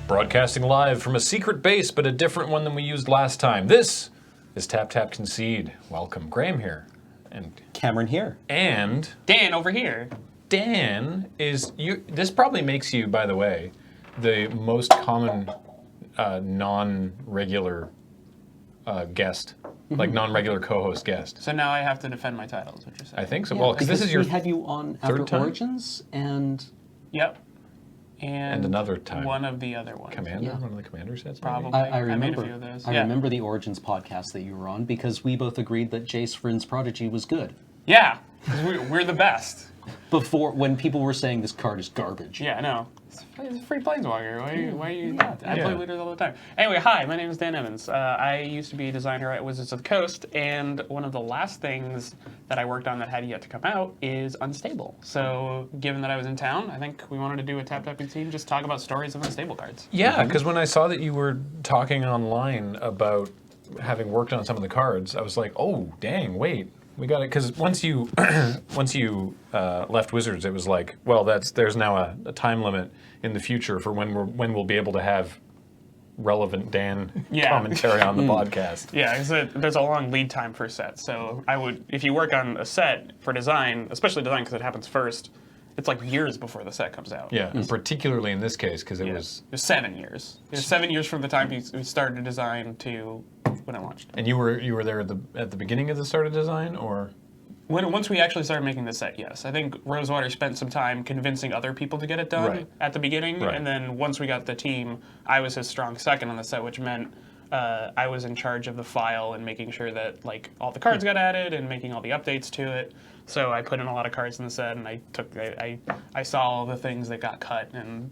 Broadcasting live from a secret base, but a different one than we used last time. This is Tap Tap Concede. Welcome. Graham here. And Cameron here. And Dan over here. Dan is... This probably makes you, by the way, the most common non-regular guest. Like non-regular co-host guest. So now I have to defend my title, is what you're saying. I think so. Yeah, well, because this is your we had you on after Origins and... Yep. And another time. One of the other ones. Commander? One of the commander sets? Probably. I remember, made a few of those. I remember the Origins podcast that you were on because we both agreed that Jace Vryn's Prodigy was good. Yeah, because we're the best. Before, when people were saying this card is garbage. Yeah, I know. It's a free Planeswalker. Why are you not? I play leaders all the time. Anyway, hi, my name is Dan Emmons. I used to be a designer at Wizards of the Coast, and one of the last things that I worked on that had yet to come out is Unstable. So, given that I was in town, I think we wanted to do a Tap Tap Concede, just talk about stories of Unstable cards. Yeah, because when I saw that you were talking online about having worked on some of the cards, I was like, oh, dang, wait. We got it, because once you left Wizards, it was like, well, there's now a time limit in the future for when we'll be able to have relevant Dan commentary on the podcast. Yeah, there's a long lead time for sets. So if you work on a set for design, especially design because it happens first, it's like years before the set comes out. Yeah, and particularly in this case because it was 7 years. It was 7 years from the time we started to design to when it launched. And you were there at the beginning of the start of design, or? Once we actually started making the set, yes. I think Rosewater spent some time convincing other people to get it done at the beginning, and then once we got the team, I was his strong second on the set, which meant I was in charge of the file and making sure that like all the cards got added and making all the updates to it. So I put in a lot of cards in the set, and I saw all the things that got cut and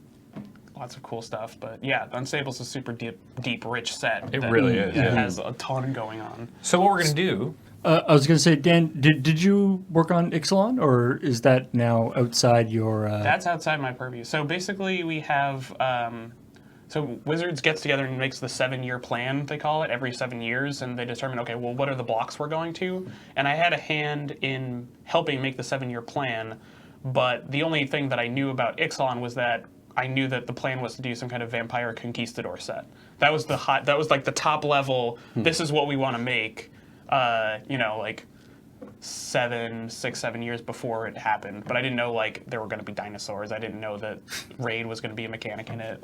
lots of cool stuff. But yeah, Unstable's a super deep, rich set. It really is. It has a ton going on. So what we're going to do... I was going to say, Dan, did you work on Ixalan, or is that now outside your... That's outside my purview. So basically we have... So Wizards gets together and makes the 7-year plan, they call it, every 7 years, and they determine, okay, well, what are the blocks we're going to? And I had a hand in helping make the 7-year plan, but the only thing that I knew about Ixalan was that I knew that the plan was to do some kind of Vampire Conquistador set. That was like the top level, this is what we want to make, like 6, 7 years before it happened. But I didn't know like there were going to be dinosaurs. I didn't know that raid was going to be a mechanic in it.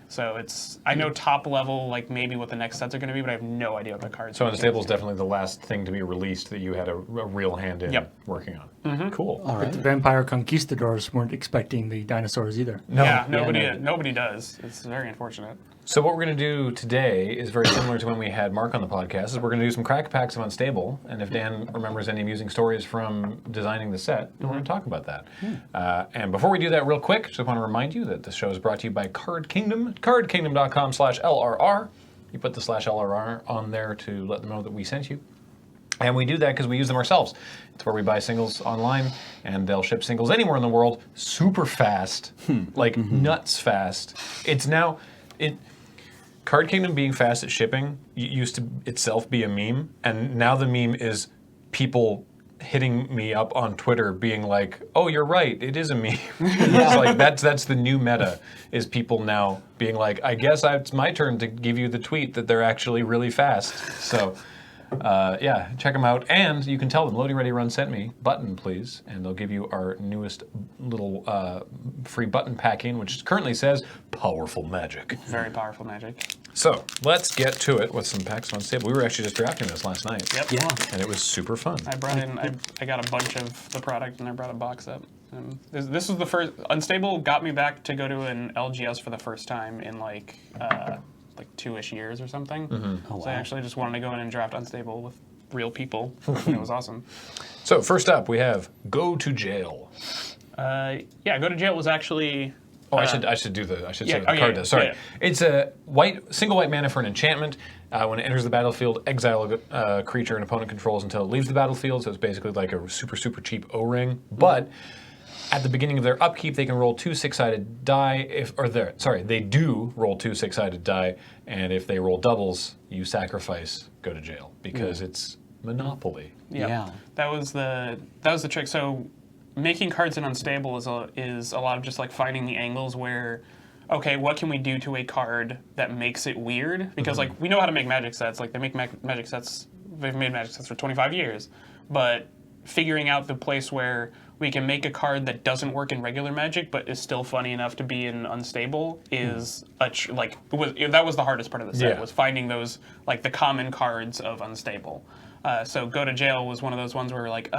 So I know top level like maybe what the next sets are going to be, but I have no idea what the cards. So Unstable is definitely the last thing to be released that you had a real hand in working on. Mm-hmm. Cool. All right. But the Vampire Conquistadors weren't expecting the dinosaurs either. No. Yeah, nobody does. It's very unfortunate. So what we're going to do today is very similar to when we had Mark on the podcast. Is we're going to do some crack packs of Unstable, and if Dan remembers any amusing stories from designing the set, we're going to talk about that. And before we do that, real quick, just want to remind you that the show is brought to you by Card Kingdom. CardKingdom.com/LRR. You put the /LRR on there to let them know that we sent you. And we do that because we use them ourselves. It's where we buy singles online, and they'll ship singles anywhere in the world super fast, like nuts fast. It's now... Card Kingdom being fast at shipping used to itself be a meme, and now the meme is people hitting me up on Twitter being like, oh, you're right, it is a meme. It's like that's the new meta, is people now being like, I guess it's my turn to give you the tweet that they're actually really fast. So check them out, and you can tell them LoadingReadyRun sent me button, please, and they'll give you our newest little free button packing, which currently says powerful magic. Very powerful magic. So let's get to it with some packs of Unstable. We were actually just drafting this last night. Yep. Yeah. And it was super fun. I brought in, I got a bunch of the product, and I brought a box up. This was the first, Unstable got me back to go to an LGS for the first time in like 2-ish years or something. Oh, wow. So I actually just wanted to go in and draft Unstable with real people, and it was awesome. So first up, we have Go to Jail. Go to Jail was actually... I should say what the card does. Sorry. Yeah. It's a single white mana for an enchantment. When it enters the battlefield, exile a creature an opponent controls until it leaves the battlefield. So it's basically like a super, super cheap O-ring. But at the beginning of their upkeep, they can roll 2 6-sided die. They do roll 2 6-sided die, and if they roll doubles, you sacrifice Go to Jail because it's Monopoly. Yeah. That was the trick. So making cards in Unstable is a lot of just like finding the angles where okay, what can we do to a card that makes it weird? Because like we know how to make magic sets. Like they make magic sets. They've made magic sets for 25 years, but figuring out the place where we can make a card that doesn't work in regular Magic but is still funny enough to be in Unstable is that was the hardest part of the set, was finding those, like, the common cards of Unstable. So Go to Jail was one of those ones where we're like,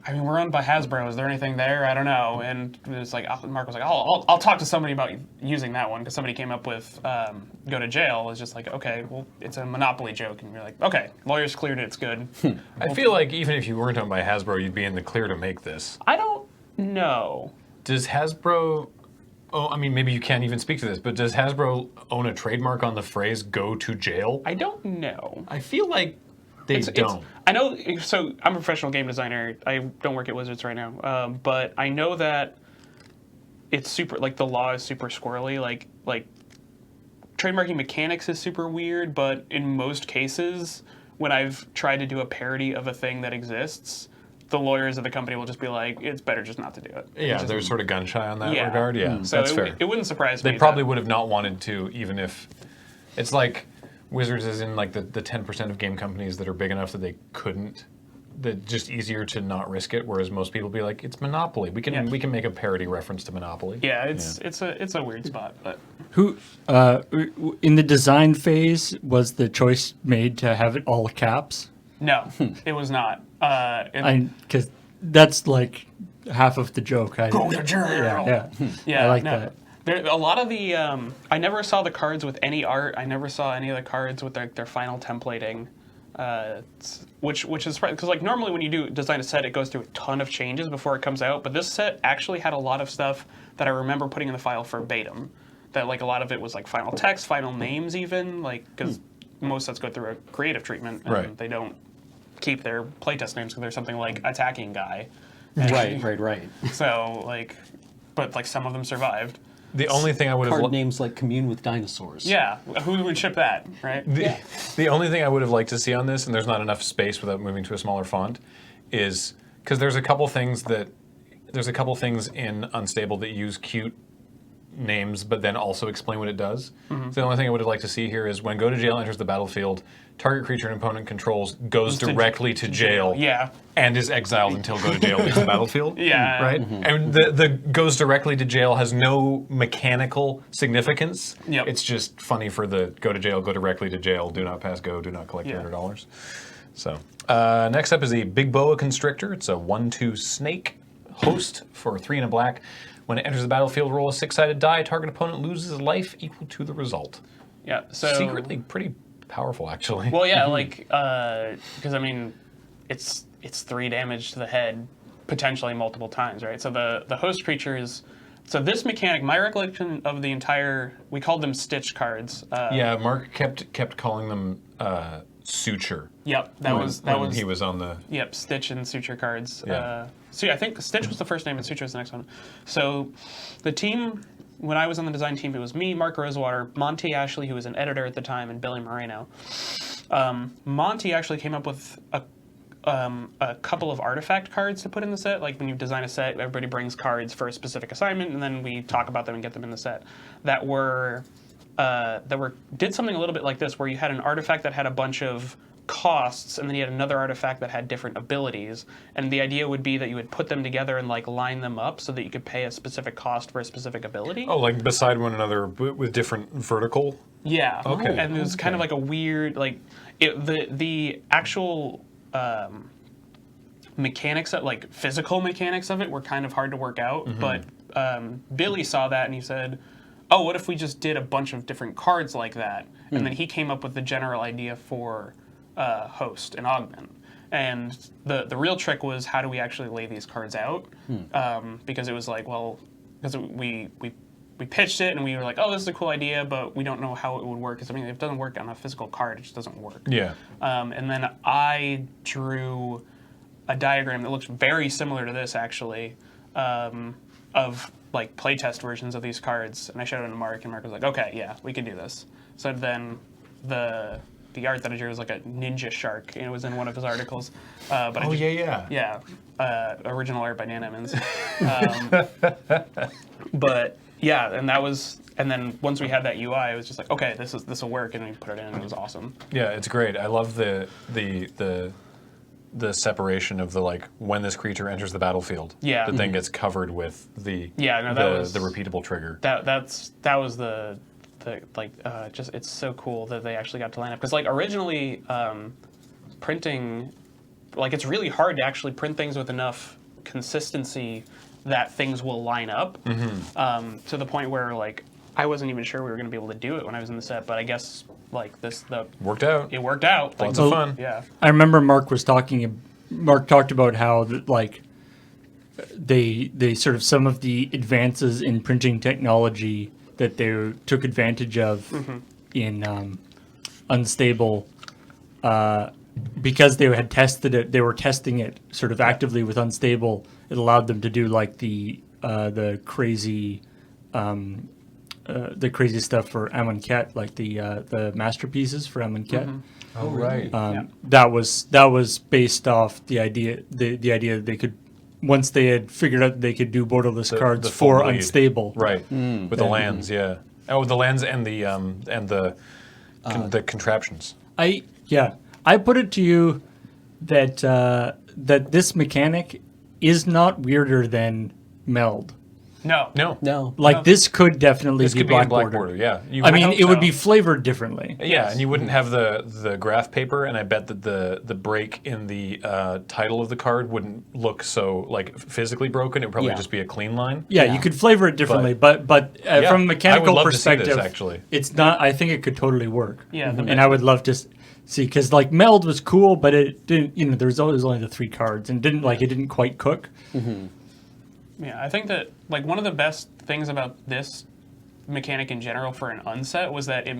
I mean, we're owned by Hasbro. Is there anything there? I don't know. And it's like Mark was like, I'll talk to somebody about using that one, because somebody came up with Go to Jail. It was just like, okay, well, it's a Monopoly joke, and you're like, okay, lawyers cleared it. It's good. I feel like even if you weren't owned by Hasbro, you'd be in the clear to make this. I don't know. Does Hasbro? Oh, I mean, maybe you can't even speak to this, but does Hasbro own a trademark on the phrase "go to jail"? I don't know. I feel like they don't. I know, so I'm a professional game designer. I don't work at Wizards right now, but I know that it's super, like, the law is super squirrely. Like trademarking mechanics is super weird, but in most cases, when I've tried to do a parody of a thing that exists, the lawyers of the company will just be like, it's better just not to do it. Yeah, they're sort of gun shy on that regard. Yeah, so that's fair. It wouldn't surprise me. They probably would have not wanted to, even if it's like Wizards is in like the 10% of game companies that are big enough that they couldn't. That just easier to not risk it. Whereas most people be like, it's Monopoly. We can make a parody reference to Monopoly. Yeah, it's a weird spot, but Who in the design phase was the choice made to have it all caps? no, it was not. Because that's like half of the joke. Go to jail. Yeah, I like no. that. There, a lot of the I never saw the cards with any art. I never saw any of the cards with their final templating, which is because, like, normally when you do design a set, it goes through a ton of changes before it comes out. But this set actually had a lot of stuff that I remember putting in the file verbatim. That, like, a lot of it was like final text, final names, even, like, because most sets go through a creative treatment and they don't keep their playtest names because there's something like attacking guy. Right. So, like, but like some of them survived. The only thing I would have Card names like Commune with Dinosaurs. Yeah, who would ship that, right? The only thing I would have liked to see on this, and there's not enough space without moving to a smaller font, is because there's a couple things in Unstable that use cute names, but then also explain what it does. So the only thing I would have liked to see here is when Go to Jail enters the battlefield, target creature an opponent controls goes directly to jail. Yeah. And is exiled until Go to Jail leaves the battlefield. Yeah. Right? And the goes directly to jail has no mechanical significance. Yep. It's just funny for the go to jail, go directly to jail, do not pass go, do not collect $200. So next up is a Big Boa Constrictor. It's a 1/2 snake host for 3 and a black. When it enters the battlefield, roll a 6-sided die. Target opponent loses life equal to the result. Yeah. So Secretly pretty powerful, actually. well, yeah, like because I mean, it's 3 damage to the head, potentially multiple times, right? So the host creatures. So this mechanic, my recollection of the entire, we called them stitch cards. Yeah, Mark kept calling them suture. Yep, when he was on the. Yep, Stitch and Suture cards. Yeah. So yeah, I think Stitch was the first name and Suture was the next one. So the team, when I was on the design team, it was me, Mark Rosewater, Monty Ashley, who was an editor at the time, and Billy Moreno. Monty actually came up with a couple of artifact cards to put in the set. Like when you design a set, everybody brings cards for a specific assignment, and then we talk about them and get them in the set. That did something a little bit like this, where you had an artifact that had a bunch of costs, and then you had another artifact that had different abilities. And the idea would be that you would put them together and like line them up so that you could pay a specific cost for a specific ability. Oh, like beside one another with different vertical. Yeah. Okay. And it was kind of like a weird, like the actual mechanics of, like, physical mechanics of it were kind of hard to work out. But Billy saw that and he said, oh, what if we just did a bunch of different cards like that? And then he came up with the general idea for host and augment. And the real trick was, how do we actually lay these cards out? Because it was like, well, because we pitched it and we were like, oh, this is a cool idea, but we don't know how it would work. Because I mean, if it doesn't work on a physical card, it just doesn't work. Yeah. And then I drew a diagram that looks very similar to this, actually, of like playtest versions of these cards. And I showed it to Mark, and Mark was like, okay, yeah, we can do this. So then the art that I drew was like a ninja shark, and it was in one of his articles. But Yeah. original art by Dan Emmons. But Yeah, and then once we had that UI, it was just like, okay, this will work, and we put it in, and it was awesome. Yeah, it's great. I love the separation of the like when this creature enters the battlefield. Yeah. The thing gets covered with the the repeatable trigger. That was the just it's so cool that they actually got to line up, because like originally printing, like it's really hard to actually print things with enough consistency that things will line up to the point where like I wasn't even sure we were going to be able to do it when I was in the set, but I guess like Worked out. it worked out. Like, Lots of fun. Yeah. I remember Mark talked about how like they sort of some of the advances in printing technology that they took advantage of in Unstable, because they had tested it. They were testing it sort of actively with Unstable. It allowed them to do like the crazy stuff for Amonkhet, like the masterpieces for Amonkhet. Oh right. That was based off the idea that they could, once they had figured out they could do borderless cards the full for bleed. Unstable. Right. With the lands, yeah. Oh, the lands and the contraptions. I put it to you that that this mechanic is not weirder than Meld. No. Like this could definitely This be could be in black black border. border, yeah. I mean, hope it would so. be flavored differently. Yeah, and you wouldn't have the graph paper, and I bet that the break in the title of the card wouldn't look so like physically broken. It would probably Yeah. just be a clean line. Yeah, you could flavor it differently, but Yeah, from a I mechanical would love to see this, perspective, actually. it's not. I think it could totally work. Yeah, and I would love to see, because like Meld was cool, but it didn't. You know, there was always only the 3 cards, and it didn't quite cook. Yeah, I think that like one of the best things about this mechanic in general for an unset was that it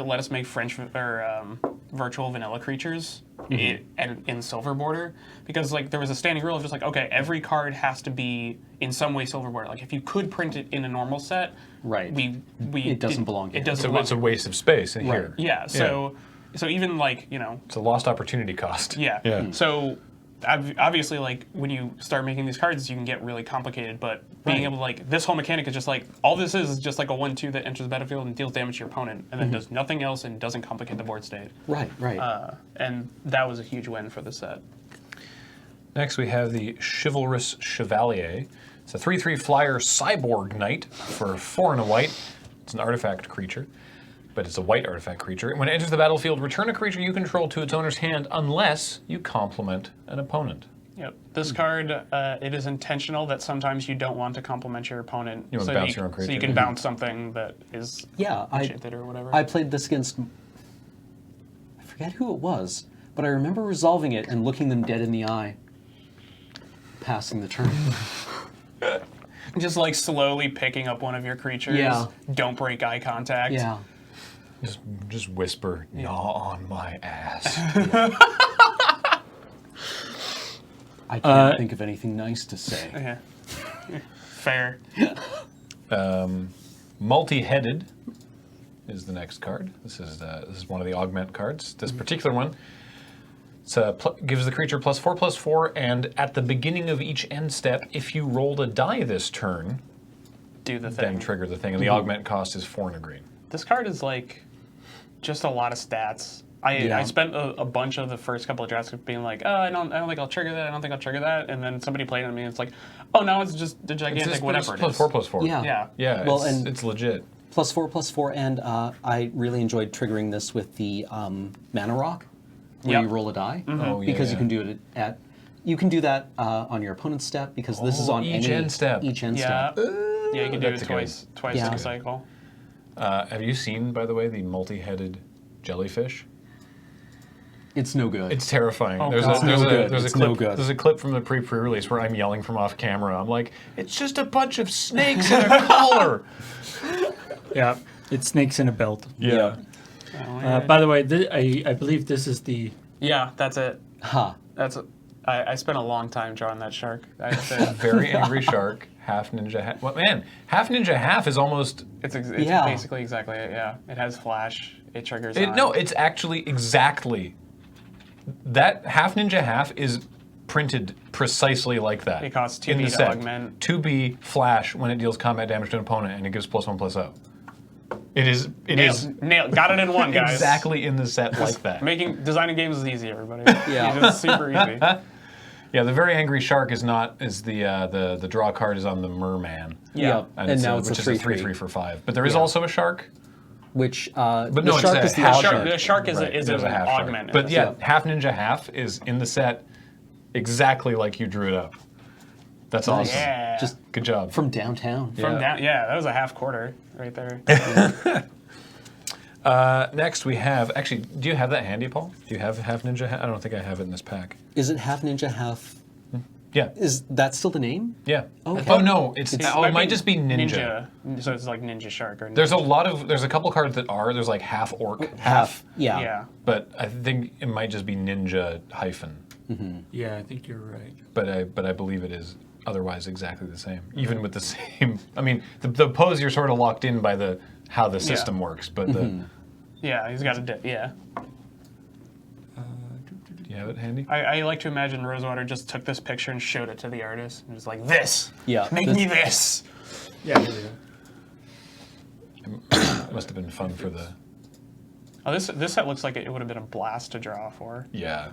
let us make virtual vanilla creatures in silver border, because like there was a standing rule of just like, okay, every card has to be in some way silver border. Like if you could print it in a normal set, Right. it doesn't belong here. It doesn't So belong it's a waste of space in here. Yeah, so even like, It's a lost opportunity cost. yeah. Yeah. So obviously, like when you start making these cards, you can get really complicated. But being able to like this whole mechanic is just like all this is just like a 1/2 that enters the battlefield and deals damage to your opponent, and then does nothing else and doesn't complicate the board state. Right. And that was a huge win for the set. Next, we have the Chivalrous Chevalier. It's a 3/3 flyer cyborg knight for 4 and a white. It's an artifact creature, but it's a white artifact creature. When it enters the battlefield, return a creature you control to its owner's hand unless you complement an opponent. Yep. This card, it is intentional that sometimes you don't want to compliment your opponent. You want to bounce your own So you creature. can bounce something that is I enchanted or whatever. played this against, I forget who it was, but I remember resolving it and looking them dead in the eye, passing the turn. Just like slowly picking up one of your creatures. Yeah. Don't break eye contact. Yeah. Just whisper, gnaw on my ass. I can't think of anything nice to say. Yeah. Fair. Multi-headed is the next card. This is one of the augment cards. This particular one, gives the creature +4/+4, and at the beginning of each end step, if you rolled a die this turn, Do the then thing. trigger the thing. And the augment cost is 4 and a green. This card is like just a lot of stats. I spent a bunch of the first couple of drafts being like, oh, I don't think I'll trigger that. I don't think I'll trigger that. And then somebody played it and it's like, oh, now it's just the gigantic It's whatever it is. +4/+4. Yeah. Yeah. Yeah, Well, it's legit. +4/+4, and I really enjoyed triggering this with the Mana Rock, where Yep. you roll a die, Oh, yeah, because yeah. you can do it at. You can do that on your opponent's step, because this is on each any end step. Each end Yeah. step. Yeah, you can do it That's twice Yeah. in a cycle. Have you seen, by the way, the multi-headed jellyfish? It's no good. It's terrifying. Oh, there's God. a, there's no a, good. there's a It's clip. no good. There's a clip from the pre-release where I'm yelling from off camera. I'm like, it's just a bunch of snakes in a collar. Yeah, it's snakes in a belt. Yeah. By the way, I believe this is the. Yeah, that's it. Ha. I spent a long time drawing that shark. I have to say. Very angry shark, half ninja. What man? Half ninja, half is almost. It's Yeah. basically exactly it. Yeah, it has flash. It triggers. No, it's actually exactly. That half ninja, half is printed precisely like that. It costs 2B in the to set. augment. 2B flash when it deals combat damage to an opponent, and it gives +1/+0. It is Nailed. Got it in one, guys. exactly in the set like that. Designing games is easy, everybody. Yeah. It's super easy. Yeah, the very angry shark is the draw card is on the merman. Yeah. And now it's which a is a 3/3. 3/3 for 5. But there is Yeah. also a shark. Which no, the it's shark a is the half augment. The shark is, Right, is it is an a half shark. augment. But yeah, Yeah. half ninja half is in the set exactly like you drew it up. That's awesome. Yeah. Just Good job. from downtown. From down, that was a half quarter right there. Next we have, actually, do you have that handy, Paul? Do you have half ninja? I don't think I have it in this pack. Is it half ninja, half? Yeah. Is that still the name? Yeah. Okay. Oh no, it might just be ninja. So it's like ninja shark or There's a couple cards that are, there's like half orc, half, Yeah. yeah. but I think it might just be ninja hyphen. Yeah, I think you're right. But I believe it is otherwise exactly the same. Even with the same, I mean, the pose you're sort of locked in by how the system works, but Yeah, he's got a yeah. do you have it handy? I like to imagine Rosewater just took this picture and showed it to the artist and was like, "This, Yeah. make me this." Yeah, here we go. It must have been fun for the Oh, this set looks like it would have been a blast to draw for. yeah.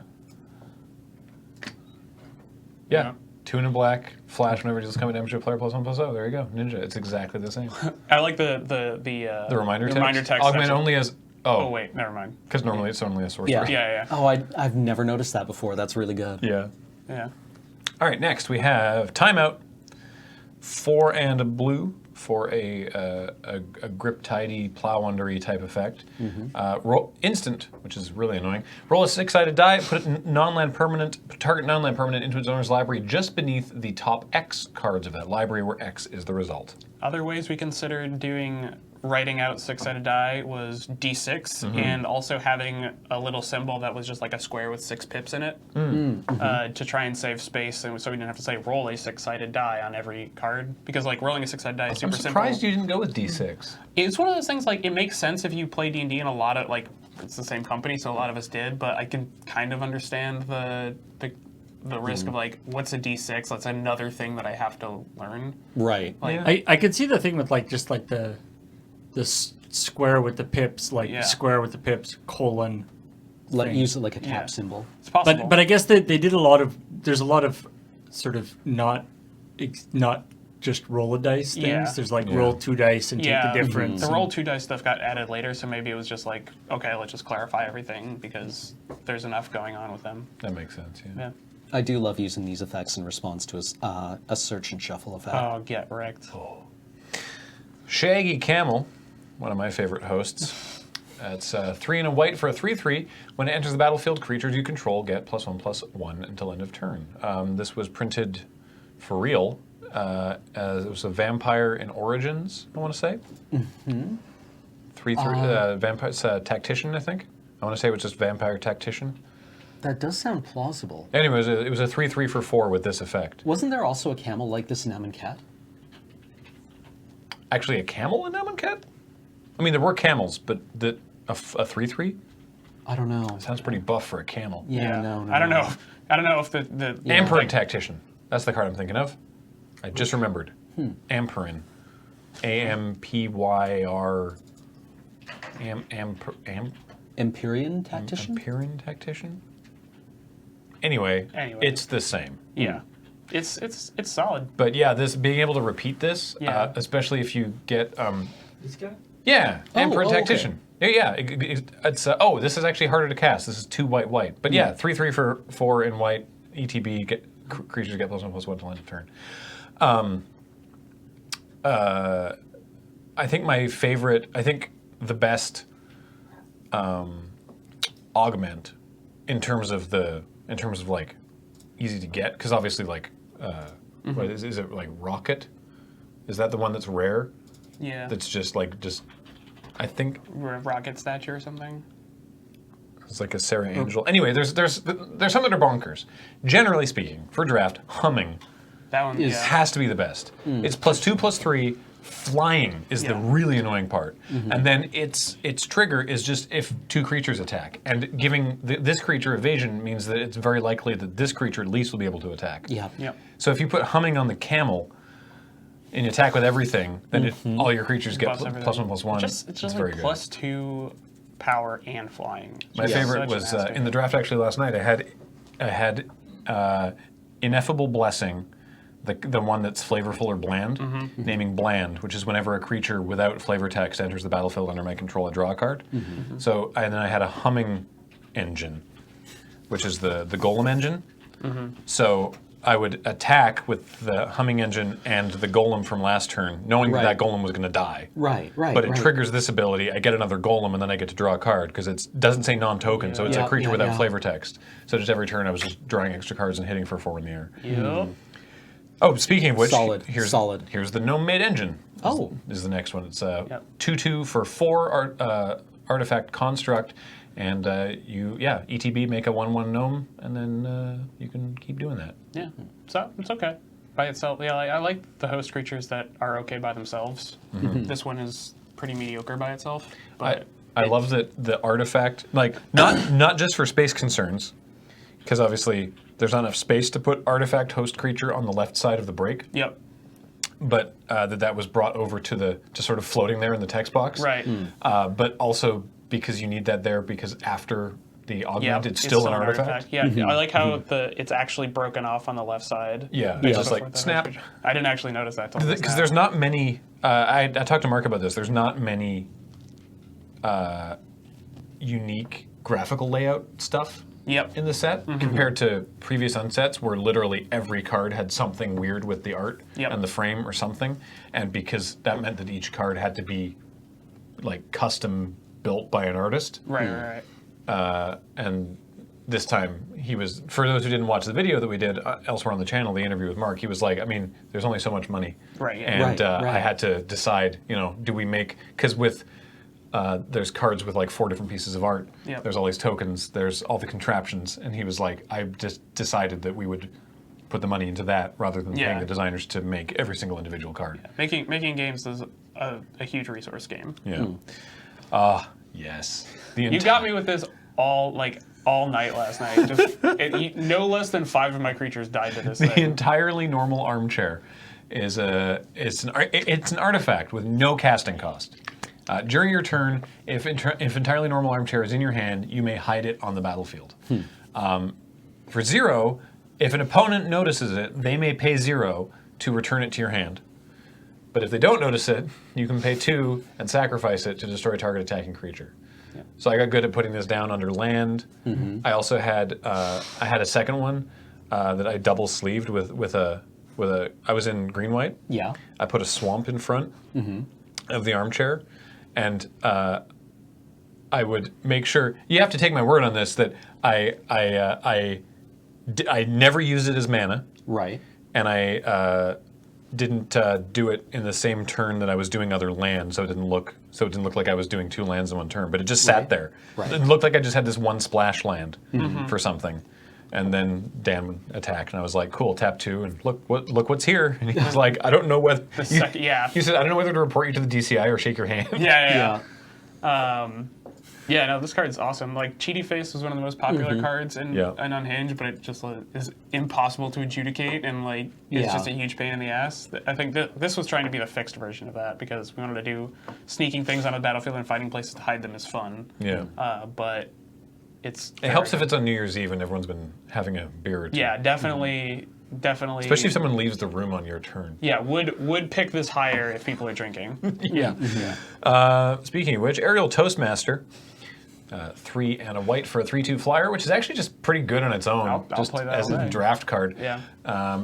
Yeah. 2 in black, flash whenever it deals combat damage to a player +1/+0. There you go, ninja. It's exactly the same. I like the Reminder text. Reminder text. Augment section. only as Oh wait, never mind. because normally it's only a sorcery. Yeah. Yeah. Oh, I've never noticed that before. That's really good. Yeah. Yeah. All right, next we have timeout. 4 and a blue for a grip tidy, plow undery type effect. Roll instant, which is really annoying. Roll a 6-sided die, put target non-land permanent into its owner's library just beneath the top X cards of that library, where X is the result. Other ways we considered writing out 6-sided die was D6 and also having a little symbol that was just like a square with 6 pips in it to try and save space, and so we didn't have to say roll a 6-sided die on every card, because like rolling a 6-sided die is super I'm surprised simple. you didn't go with D6. It's one of those things, like, it makes sense if you play D&D, and a lot of, like, it's the same company, so a lot of us did, but I can kind of understand the risk of, like, what's a D6? That's another thing that I have to learn. Right. Like, I could see the thing with like just like the square with the pips, like Yeah. square with the pips, colon. thing. Use it like a cap Yeah. symbol. it's possible. But I guess they did a lot of, there's a lot of sort of not just roll a dice things. Yeah. There's like Yeah. roll 2 dice and yeah, take the difference. the roll 2 dice stuff got added later, so maybe it was just like, okay, let's just clarify everything because there's enough going on with them. That makes sense, yeah. Yeah. I do love using these effects in response to a search and shuffle effect. Oh, get wrecked. Shaggy Camel, one of my favorite hosts. It's 3 and a white for a 3/3. When it enters the battlefield, creatures you control get +1/+1 until end of turn. This was printed for real. As it was a vampire in Origins, I want to say. 3/3 vampire tactician, I think. I want to say it was just vampire tactician. That does sound plausible. Anyways, it was a 3/3 for 4 with this effect. Wasn't there also a camel like this in Amonkhet? Actually, a camel in Amonkhet? I mean, there were camels, but a 3/3 I don't know. sounds pretty buff for a camel. Yeah, no. I don't know. I don't know if the Amperin Tactician. That's the card I'm thinking of. I just remembered. Amperin. AMPYR. Empyrean tactician? Amperin Tactician? Anyway, it's the same. Yeah, it's solid. But yeah, this being able to repeat this, Yeah. especially if you get This guy? yeah, Amperin okay. Tactician. Yeah, it's this is actually harder to cast. This is 2 white. But yeah, 3/3 for 4 in white. ETB creatures get +1/+1 till end of turn. I think my favorite. I think the best augment in terms of like easy to get, because obviously like what is it like Rocket? Is that the one that's rare? Yeah, That's just I think rocket statue or something. it's like a Sarah Angel. Anyway, there's some that are bonkers. Generally speaking, for draft, Humming That one Is- yeah. has to be the best. It's +2/+3 Flying is the Yeah. really annoying part, and then its trigger is just if 2 creatures attack, and giving this creature evasion means that it's very likely that this creature at least will be able to attack. Yeah. Yep. So if you put humming on the camel and you attack with everything, then all your creatures get Plus plus everything. 1/+1. It's just very like good. +2 power and flying. My Just favorite such an was ass in the kicker. draft actually last night. I had Ineffable Blessing, the one that's flavorful or bland, naming bland, which is whenever a creature without flavor text enters the battlefield under my control, I draw a card. So and then I had a humming engine, which is the golem engine. So I would attack with the humming engine and the golem from last turn, knowing Right. that golem was going to die. Right. But it triggers this ability. I get another golem, and then I get to draw a card because it doesn't say non-token, so it's Yeah, a creature yeah, without yeah. flavor text. So just every turn, I was just drawing extra cards and hitting for 4 in the air. Yep. Oh, speaking of which, Solid, Here's solid. Here's the gnome made engine. Oh. Is the next one? It's Yep. 2/2 for 4 artifact construct, and you ETB make a 1/1 gnome, and then you can keep doing that. Yeah. So it's okay by itself. Yeah, I like the host creatures that are okay by themselves. This one is pretty mediocre by itself. But I love that the artifact, like not just for space concerns, because obviously there's not enough space to put artifact host creature on the left side of the break, Yep. but that was brought over to sort of floating there in the text box. Right. But also because you need that there because after the augment, Yeah, it's still an artifact. Yeah, I like how it's actually broken off on the left side. Yeah, it's just Before like the snap. host creature. I didn't actually notice that. till just Because now. there's not many. I talked to Mark about this. There's not many unique graphical layout stuff Yep. in the set compared to previous unsets where literally every card had something weird with the art Yep. and the frame or something, and because that meant that each card had to be like custom built by an artist. Right. And this time he was, for those who didn't watch the video that we did elsewhere on the channel, the interview with Mark, he was like, I mean, there's only so much money. Right, yeah. And Right. I had to decide, do we make, because with, there's cards with like 4 different pieces of art. Yep. There's all these tokens, there's all the contraptions. And he was like, I just decided that we would put the money into that rather than Yeah. paying the designers to make every single individual card. Making games is a huge resource game. Yeah. Yes. You got me with this all night last night. Just no less than 5 of my creatures died to this The thing. entirely normal armchair is it's an artifact with no casting cost. During your turn, if entirely normal armchair is in your hand, you may hide it on the battlefield. For 0, if an opponent notices it, they may pay 0 to return it to your hand. But if they don't notice it, you can pay 2 and sacrifice it to destroy a target attacking creature. So I got good at putting this down under land. I also had I had a second one that I double sleeved with a I was in green white. Yeah. I put a swamp in front of the armchair, and I would make sure. You have to take my word on this that I never used it as mana, Right. and I didn't do it in the same turn that I was doing other lands, so it didn't look like I was doing 2 lands in one turn. But it just sat Right. there. Right. It looked like I just had this one splash land for something. And then Dan would attack, and I was like, "Cool, tap 2, and look what's here." And he was like, "I don't know whether." Yeah. He said, "I don't know whether to report you to the DCI or shake your hand." Yeah. Yeah, no, this card's awesome. Like, Cheaty Face was one of the most popular cards in Unhinged, but it just is impossible to adjudicate, and like it's Yeah. just a huge pain in the ass. I think this was trying to be the fixed version of that because we wanted to do sneaking things on the battlefield and finding places to hide them is fun. Yeah. But it Helps if it's on New Year's Eve and everyone's been having a beer or 2. Yeah, definitely. Especially if someone leaves the room on your turn. Yeah, would pick this higher if people are drinking. Yeah. Speaking of which, Aerial Toastmaster. 3 and a white for a 3/2 flyer, which is actually just pretty good on its own, I'll just play that as all a day. draft card. Yeah.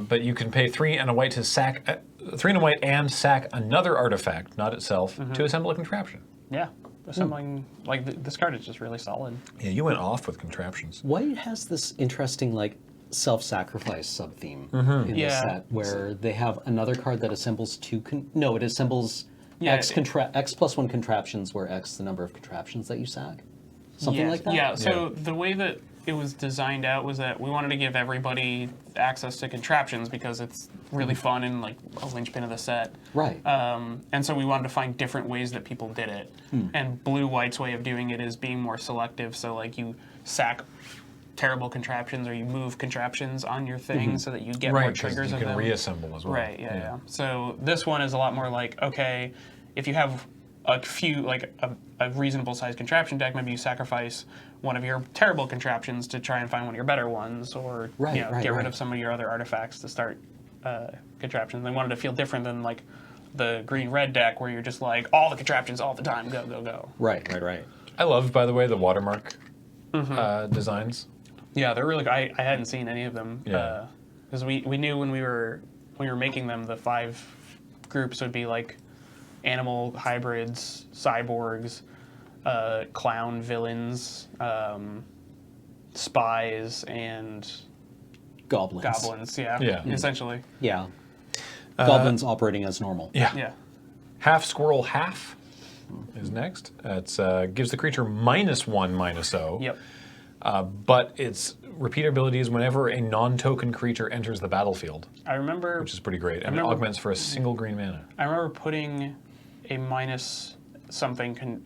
But you can pay 3 and a white to sack 3 and a white and sack another artifact, not itself, to assemble a contraption. Yeah, assembling this card is just really solid. Yeah, you went off with contraptions. White has this interesting self-sacrifice sub-theme in the Yeah. set where they have another card that assembles 2. It assembles Yeah, X plus 1 contraptions, where X the number of contraptions that you sack. Something Yes. like that. Yeah. So the way that it was designed out was that we wanted to give everybody access to contraptions because it's really fun and like a linchpin of the set. Right. And so we wanted to find different ways that people did it. And Blue-White's way of doing it is being more selective. So like you sack terrible contraptions or you move contraptions on your thing so that you get more Right, because triggers you of can them. reassemble as well. Right, yeah. So this one is a lot more like, okay, if you have a few, like a reasonable sized contraption deck, maybe you sacrifice one of your terrible contraptions to try and find one of your better ones, or get rid of some of your other artifacts to start contraptions. They wanted to feel different than like the green-red deck where you're just like, all the contraptions all the time, go, go, go. Right. I love, by the way, the watermark designs. Yeah, they're really. I hadn't seen any of them. Yeah. Because we knew when we were making them, the 5 groups would be like animal hybrids, cyborgs, clown villains, spies, and Goblins. Yeah. Essentially. Yeah. Goblins operating as normal. Yeah. Yeah. Half squirrel, half is next. It's gives the creature -1/-0. Yep. But its repeat ability is whenever a non-token creature enters the battlefield, I remember. which is pretty great. And it remember- augments for a single green mana. I remember putting a minus something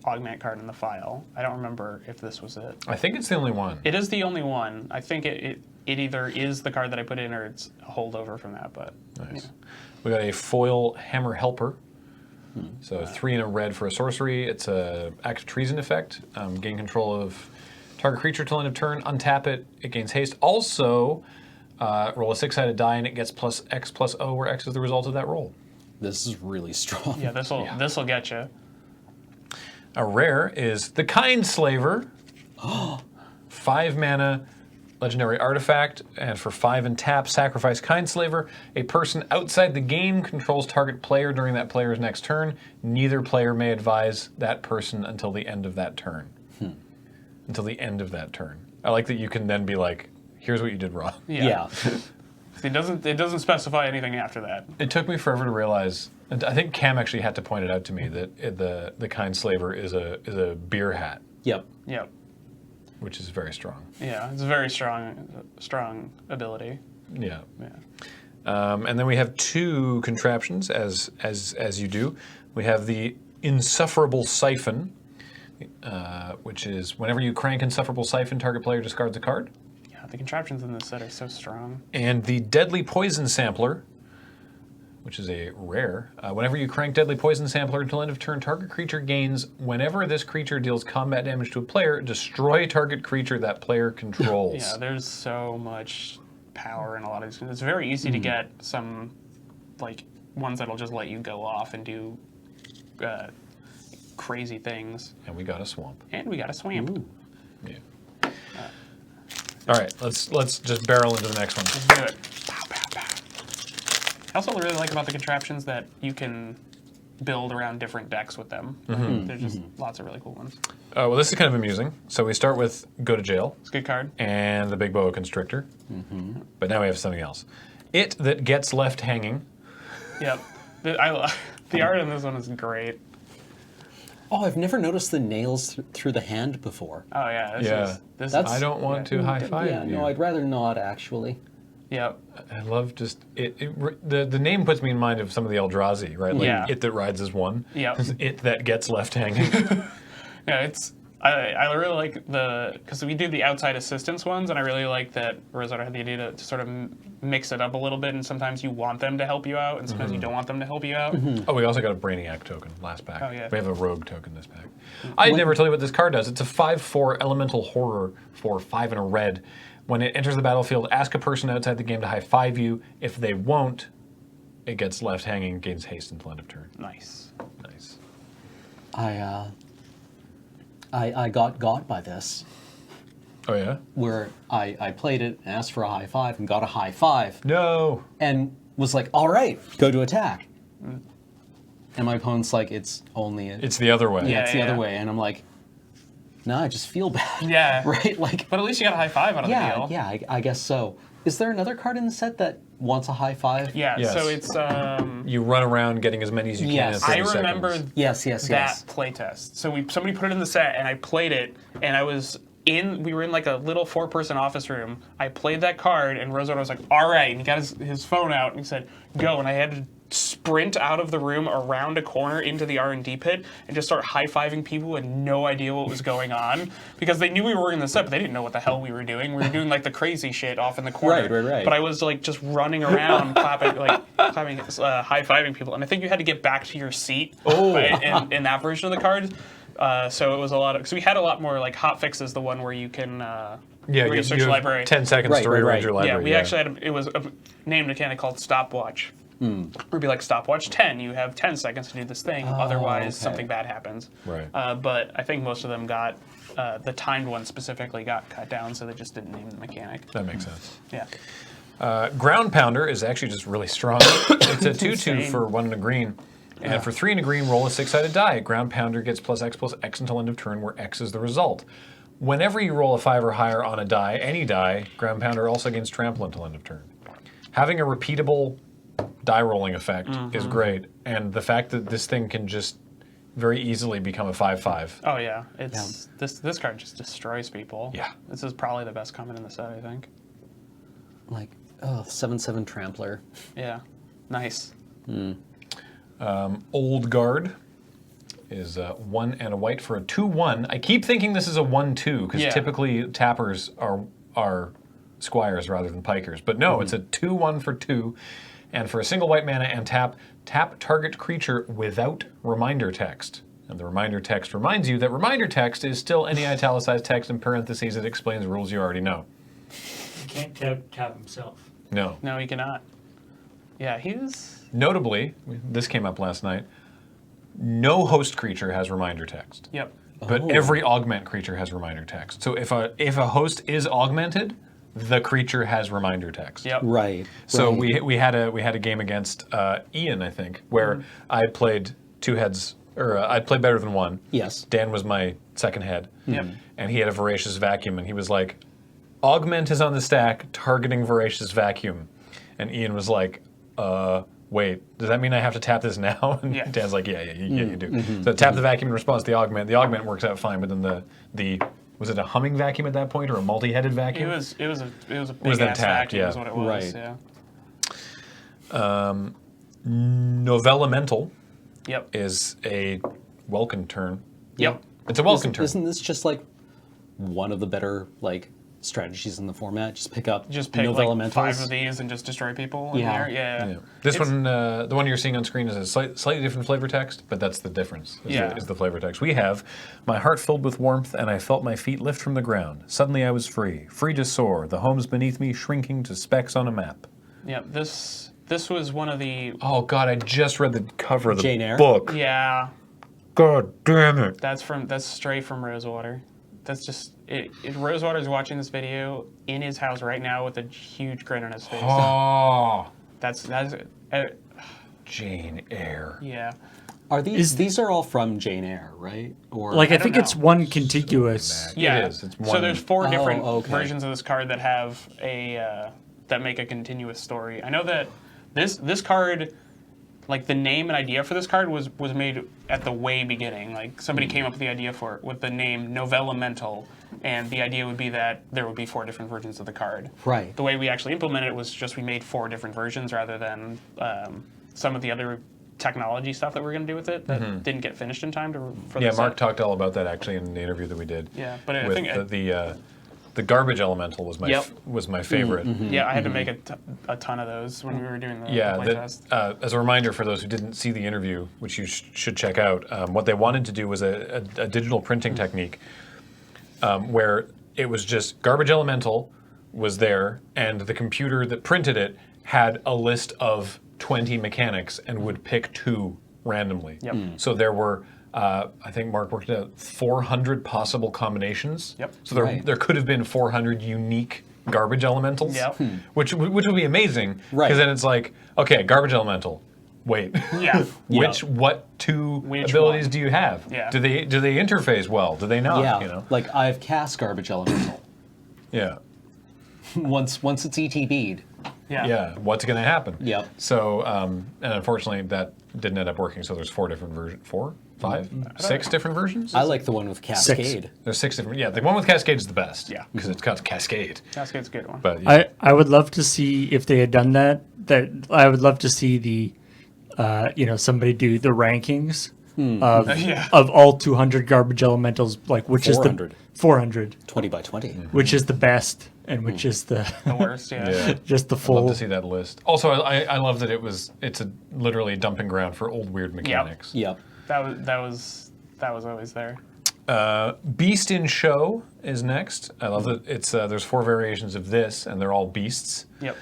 augment card in the file. I don't remember if this was it. I think it's the only one. It is the only one. I think it either is the card that I put in or it's a holdover from that. But Nice. We got a foil hammer helper. So 3 and a red for a sorcery. It's a active treason effect. Gain control of target creature till end of turn. Untap it. It gains haste. Also, roll a 6-sided die and it gets +X+0, where X is the result of that roll. This is really strong. yeah, this'll get you. A rare is the Kind Slaver. 5 mana, legendary artifact, and for 5 and tap, sacrifice Kind Slaver. A person outside the game controls target player during that player's next turn. Neither player may advise that person until the end of that turn. Until the end of that turn. I like that you can then be like, here's what you did wrong. Yeah. It doesn't specify anything after that. It took me forever to realize, and I think Cam actually had to point it out to me, that the Kind Slaver is a beer hat, Yep. Yep. which is very strong. Yeah, it's a very strong ability. Yeah. Yeah. And then we have 2 contraptions, as you do. We have the Insufferable Siphon, which is whenever you crank Insufferable Siphon, target player discards a card. Yeah, the contraptions in this set are so strong. And the Deadly Poison Sampler, which is a rare. Whenever you crank Deadly Poison Sampler until end of turn, target creature gains, whenever this creature deals combat damage to a player, destroy target creature that player controls. Yeah, there's so much power in a lot of these. It's very easy to get some, like, ones that'll just let you go off and do crazy things. And we got a swamp. And we got a swamp. Ooh. Yeah. All right, let's just barrel into the next one. Let's do it. Pow, pow, pow. I also really like about the contraptions that you can build around different decks with them. There's just lots of really cool ones. Well, this is kind of amusing. So we start with Go to Jail It's a good card. and the Big Boa Constrictor. But now we have something else. It that gets left hanging. Yep. The art in this one is great. Oh, I've never noticed the nails through the hand before. Oh yeah. This That's- I don't want to high five Yeah, you. no, I'd rather not actually. Yep. I love just the name puts me in mind of some of the Eldrazi, right? Like Yeah. It that rides as one. Yep. It that gets left hanging. Yeah, I really like because we do the outside assistance ones, and I really like that Rosetta had the idea to sort of mix it up a little bit, and sometimes you want them to help you out, and sometimes you don't want them to help you out. Oh, we also got a Brainiac token last pack. Oh, yeah. We have a Rogue token this pack. I'd never tell you what this card does. It's a 5/4 Elemental Horror for 5 and a red. When it enters the battlefield, ask a person outside the game to high five you. If they won't, it gets left hanging, gains haste until end of turn. Nice. Nice. I got by this, Oh, yeah? where I played it, asked for a high five, and got a high five, No! and was like, all right, go to attack. And my opponent's like, it's only It's the other way. yeah, it's the yeah. other way, and I'm like, no, I just feel bad. Yeah. Right? Like, But at least you got a high five out of the yeah, deal. yeah, I guess so. Is there another card in the set that wants a high five? Yeah. Yes. So it's You run around getting as many as you can Yes. in 30 I remember seconds. Yes, that yes. playtest. So somebody put it in the set, and I played it, and I was we were in like a little 4-person office room. I played that card, and Rosewater was like, "All right," and he got his phone out and he said, "Go," and I had to sprint out of the room around a corner into the R&D pit and just start high-fiving people who had no idea what was going on because they knew we were working this up, but they didn't know what the hell we were doing. We were doing like the crazy shit off in the corner. Right. But I was like just running around, high-fiving people, and I think you had to get back to your seat in that version of the card. So it was a lot of, because we had a lot more like hot fixes, the one where you can research you have library. 10 seconds to rearrange your library. Yeah, we actually had it was a named mechanic called stopwatch. It'd be like stopwatch 10. You have 10 seconds to do this thing, otherwise something bad happens. Right. But I think most of them got the timed one specifically got cut down, so they just didn't name the mechanic. That makes sense. Yeah. Ground Pounder is actually just really strong. It's a 2/2 insane. for 1 and a green. And for 3 and a green, roll a 6-sided die. Ground Pounder gets +X until end of turn, where X is the result. Whenever you roll a 5 or higher on a die, any die, Ground Pounder also gains trample until end of turn. Having a repeatable die rolling effect is great, and the fact that this thing can just very easily become a 5/5. Oh yeah, this card just destroys people. Yeah. This is probably the best comment in the set, I think. Like, 7/7 Trampler. Yeah, nice. Old Guard is 1 and a white for a 2/1. I keep thinking this is a 1/2 because typically tappers are squires rather than pikers, but no, it's a 2/1 for 2, and for a single white mana and tap target creature without reminder text. And the reminder text reminds you that reminder text is still any italicized text in parentheses that explains rules you already know. He can't tab himself. No. No, he cannot. Yeah, he's... Notably, this came up last night, no host creature has reminder text. Yep. But every augment creature has reminder text. So if a host is augmented, the creature has reminder text. Yep. Right. So we had a game against Ian, I think, where I played 2 heads, or I'd played better than 1. Yes. Dan was my second head. Yep. And he had a Voracious Vacuum, and he was like, augment is on the stack, targeting Voracious Vacuum. And Ian was like, wait, does that mean I have to tap this now? And Yeah. Dan's like, yeah, you do. So tap the vacuum in response to the augment. The augment works out fine, but then the was it a humming vacuum at that point or a multi-headed vacuum? It was a big was then ass tapped, vacuum yeah. is what it was. Right. Yeah. Novella Mental Yep. is a welcome turn. Yep. It's a welcome turn. Isn't this just like one of the better like strategies in the format? Just pick up Just pick Novella like Mentals. 5 of these and just destroy people in Yeah. there. Yeah. Yeah. This It's- one, the one you're seeing on screen is a slightly different flavor text, but that's the difference. Is the flavor text. We have, my heart filled with warmth, and I felt my feet lift from the ground. Suddenly I was free to soar. The homes beneath me shrinking to specks on a map. Yep. This was one of the Oh God, I just read the cover of the Jane Eyre? book. yeah. God damn it. That's straight from Rosewater. That's just it. Rosewater's watching this video in his house right now with a huge grin on his face. Oh, That's Jane Eyre. yeah. Are these are all from Jane Eyre, right? Or Like, I don't think it's know. one contiguous. Yeah, It is. It's So one- there's 4 different okay. versions of this card that have a that make a continuous story. I know that this card, like the name and idea for this card was made at the way beginning. Like somebody came up with the idea for it with the name Novella Mental, and the idea would be that there would be 4 different versions of the card. Right. The way we actually implemented it was just we made 4 different versions rather than some of the other technology stuff that we're going to do with it that didn't get finished in time for Yeah, the Mark set. talked all about that actually in the interview that we did. Yeah, but I with think the garbage elemental was my Yep. was my favorite. Yeah, I had to make a ton of those when we were doing the Yeah, playtest. as a reminder for those who didn't see the interview, which you should check out, what they wanted to do was a digital printing technique where it was just garbage elemental was there, and the computer that printed it had a list of 20 mechanics and would pick 2 randomly. Yep. So there were, I think Mark worked out 400 possible combinations. Yep. So Right. there could have been 400 unique garbage elementals. Yep. Which would be amazing. Right. Because then it's like, okay, garbage elemental. Wait. Yeah. What 2 Which abilities one? do you have? Yeah. Do they interface well? Do they not? Yeah. You know? Like I've cast Garbage Elemental. Yeah. once it's ETB'd. Yeah. Yeah. What's going to happen? Yep. So, and unfortunately, that didn't end up working. So there's 4 different versions. 4? 5, 6 different versions. I like the one with Cascade. There's 6 different. Yeah, the one with Cascade is the best. Yeah. because it's got Cascade. Cascade's a good one. But yeah. I would love to see if they had done that. I would love to see the, somebody do the rankings of all 200 garbage elementals, like which 400. is the 400, 20 by 20. which is the best and which is the The worst, yeah. Yeah. just the I'd love full. to see that list. Also, I love that it's a literally dumping ground for old weird mechanics. Yep. That was always there. Beast in Show is next. I love that it's there's 4 variations of this, and they're all beasts. Yep.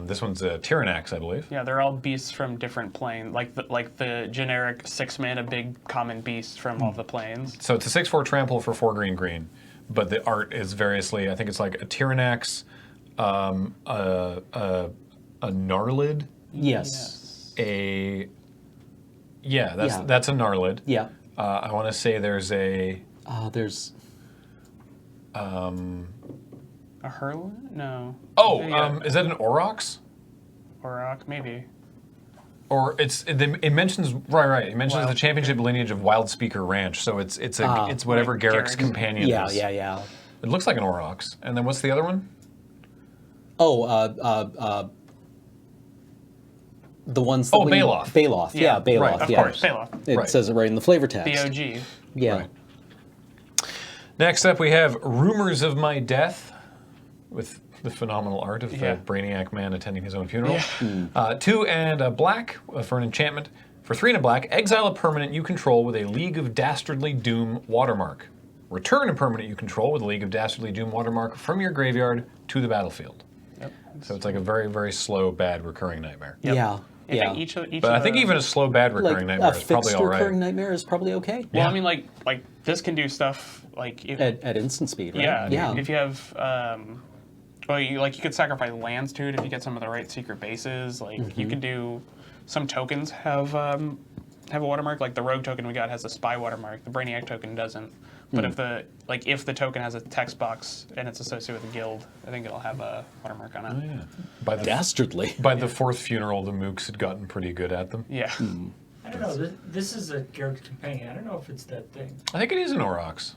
This one's a Tyrannax, I believe. Yeah, they're all beasts from different planes, like the generic 6-mana big common beast from all the planes. So it's a 6/4 trample for 4 green, but the art is variously. I think it's like a Tyrannax, a Gnarlid, Yes. that's Yeah. that's a Gnarlid. Yeah. I want to say there's a There's. A Hurl? No. is that an Aurochs? Auroch, maybe. Or it mentions right. It mentions Wild the championship lineage of Wild Speaker Ranch, so it's whatever Like Garrick's Garrick's. companion Yeah, is. yeah. It looks like an Aurochs. And then what's the other one? Oh, the ones that Baloth. Baloth, yeah, Baloth, right, Of yeah. course, Baloth. It Right. says it right in the flavor text. BOG. Yeah. Right. Next up, we have Rumors of My Death, with the phenomenal art of Yeah. the Brainiac man attending his own funeral. Yeah. 2 and a black for an enchantment. For 3 and a black, exile a permanent you control with a League of Dastardly Doom watermark. Return a permanent you control with a League of Dastardly Doom watermark from your graveyard to the battlefield. Yep. So it's like a very, very slow, bad recurring nightmare. Yep. Yeah. I Yeah. think each But of I think the- even a slow, bad Like recurring nightmare a is probably fixed all recurring right. nightmare is probably okay. Well, Yeah. I mean, like this can do stuff like if At instant speed, right? yeah, Yeah. if you have you could sacrifice lands to it if you get some of the right secret bases. Like you could do some tokens have a watermark. Like the rogue token we got has a spy watermark. The Brainiac token doesn't. But if the token has a text box and it's associated with a guild, I think it'll have a watermark on it. Oh, yeah. Dastardly. By the 4th funeral, the mooks had gotten pretty good at them. Yeah. I don't know. This is a Garrick's companion. I don't know if it's that thing. I think it is an Aurochs.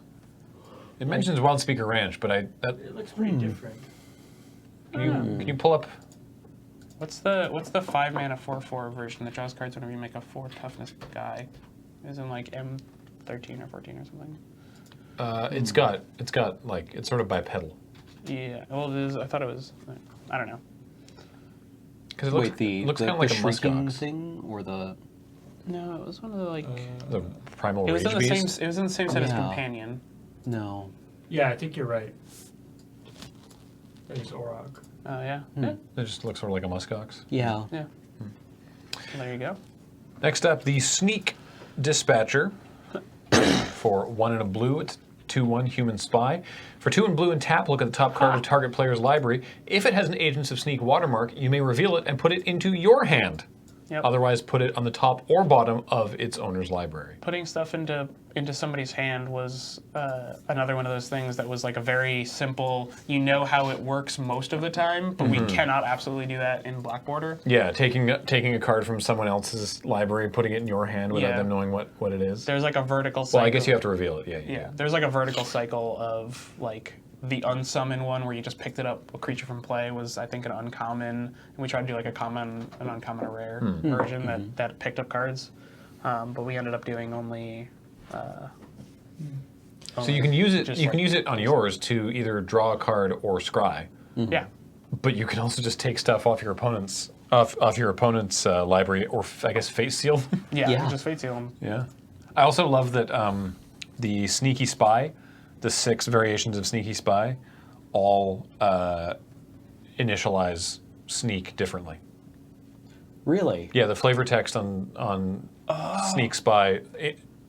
It mentions Wild Speaker Ranch, but It looks pretty different. can you pull up? What's the 5-mana 4/4 version that draws cards whenever you make a 4 toughness guy? Is in like M13 or 14 or something. It's got like it's sort of bipedal Yeah. Well, it is. I thought it was. I don't know. because it looks, Wait, the it looks the, kind of the like a shrieking muskox. thing or the No, it was one of the like. The primal it was rage in the beast. same. It was in the same set as Yeah. companion. no. Yeah, I think you're right. There's Auroch. Oh yeah. Yeah. It just looks sort of like a muskox. Yeah. Yeah. There you go. Next up, the Sneak Dispatcher for 1 and a blue. It's 2/1 Human Spy. For 2 and blue and tap, look at the top card of target player's library. If it has an Agents of Sneak watermark, you may reveal it and put it into your hand. Yep. Otherwise, put it on the top or bottom of its owner's library. Putting stuff into somebody's hand was another one of those things that was like a very simple. You know how it works most of the time, but we cannot absolutely do that in Black Border. Yeah, taking a card from someone else's library, putting it in your hand without Yeah. them knowing what it is. There's like a vertical cycle. Well, I guess you have to reveal it. Yeah. Yeah, there's like a vertical cycle of like the unsummon one where you just picked it up. A creature from play was I think an uncommon, and we tried to do like an uncommon, a rare version that picked up cards, but we ended up doing only. So you can use it. just You can like- use it on yours to either draw a card or scry, Yeah, but you can also just take stuff off your opponent's library, or I guess face seal them. yeah, just Fate Seal 'em. Yeah. I also love that the Sneaky Spy, the 6 variations of Sneaky Spy, all initialize Sneak differently. Really? Yeah, the flavor text on Sneak Spy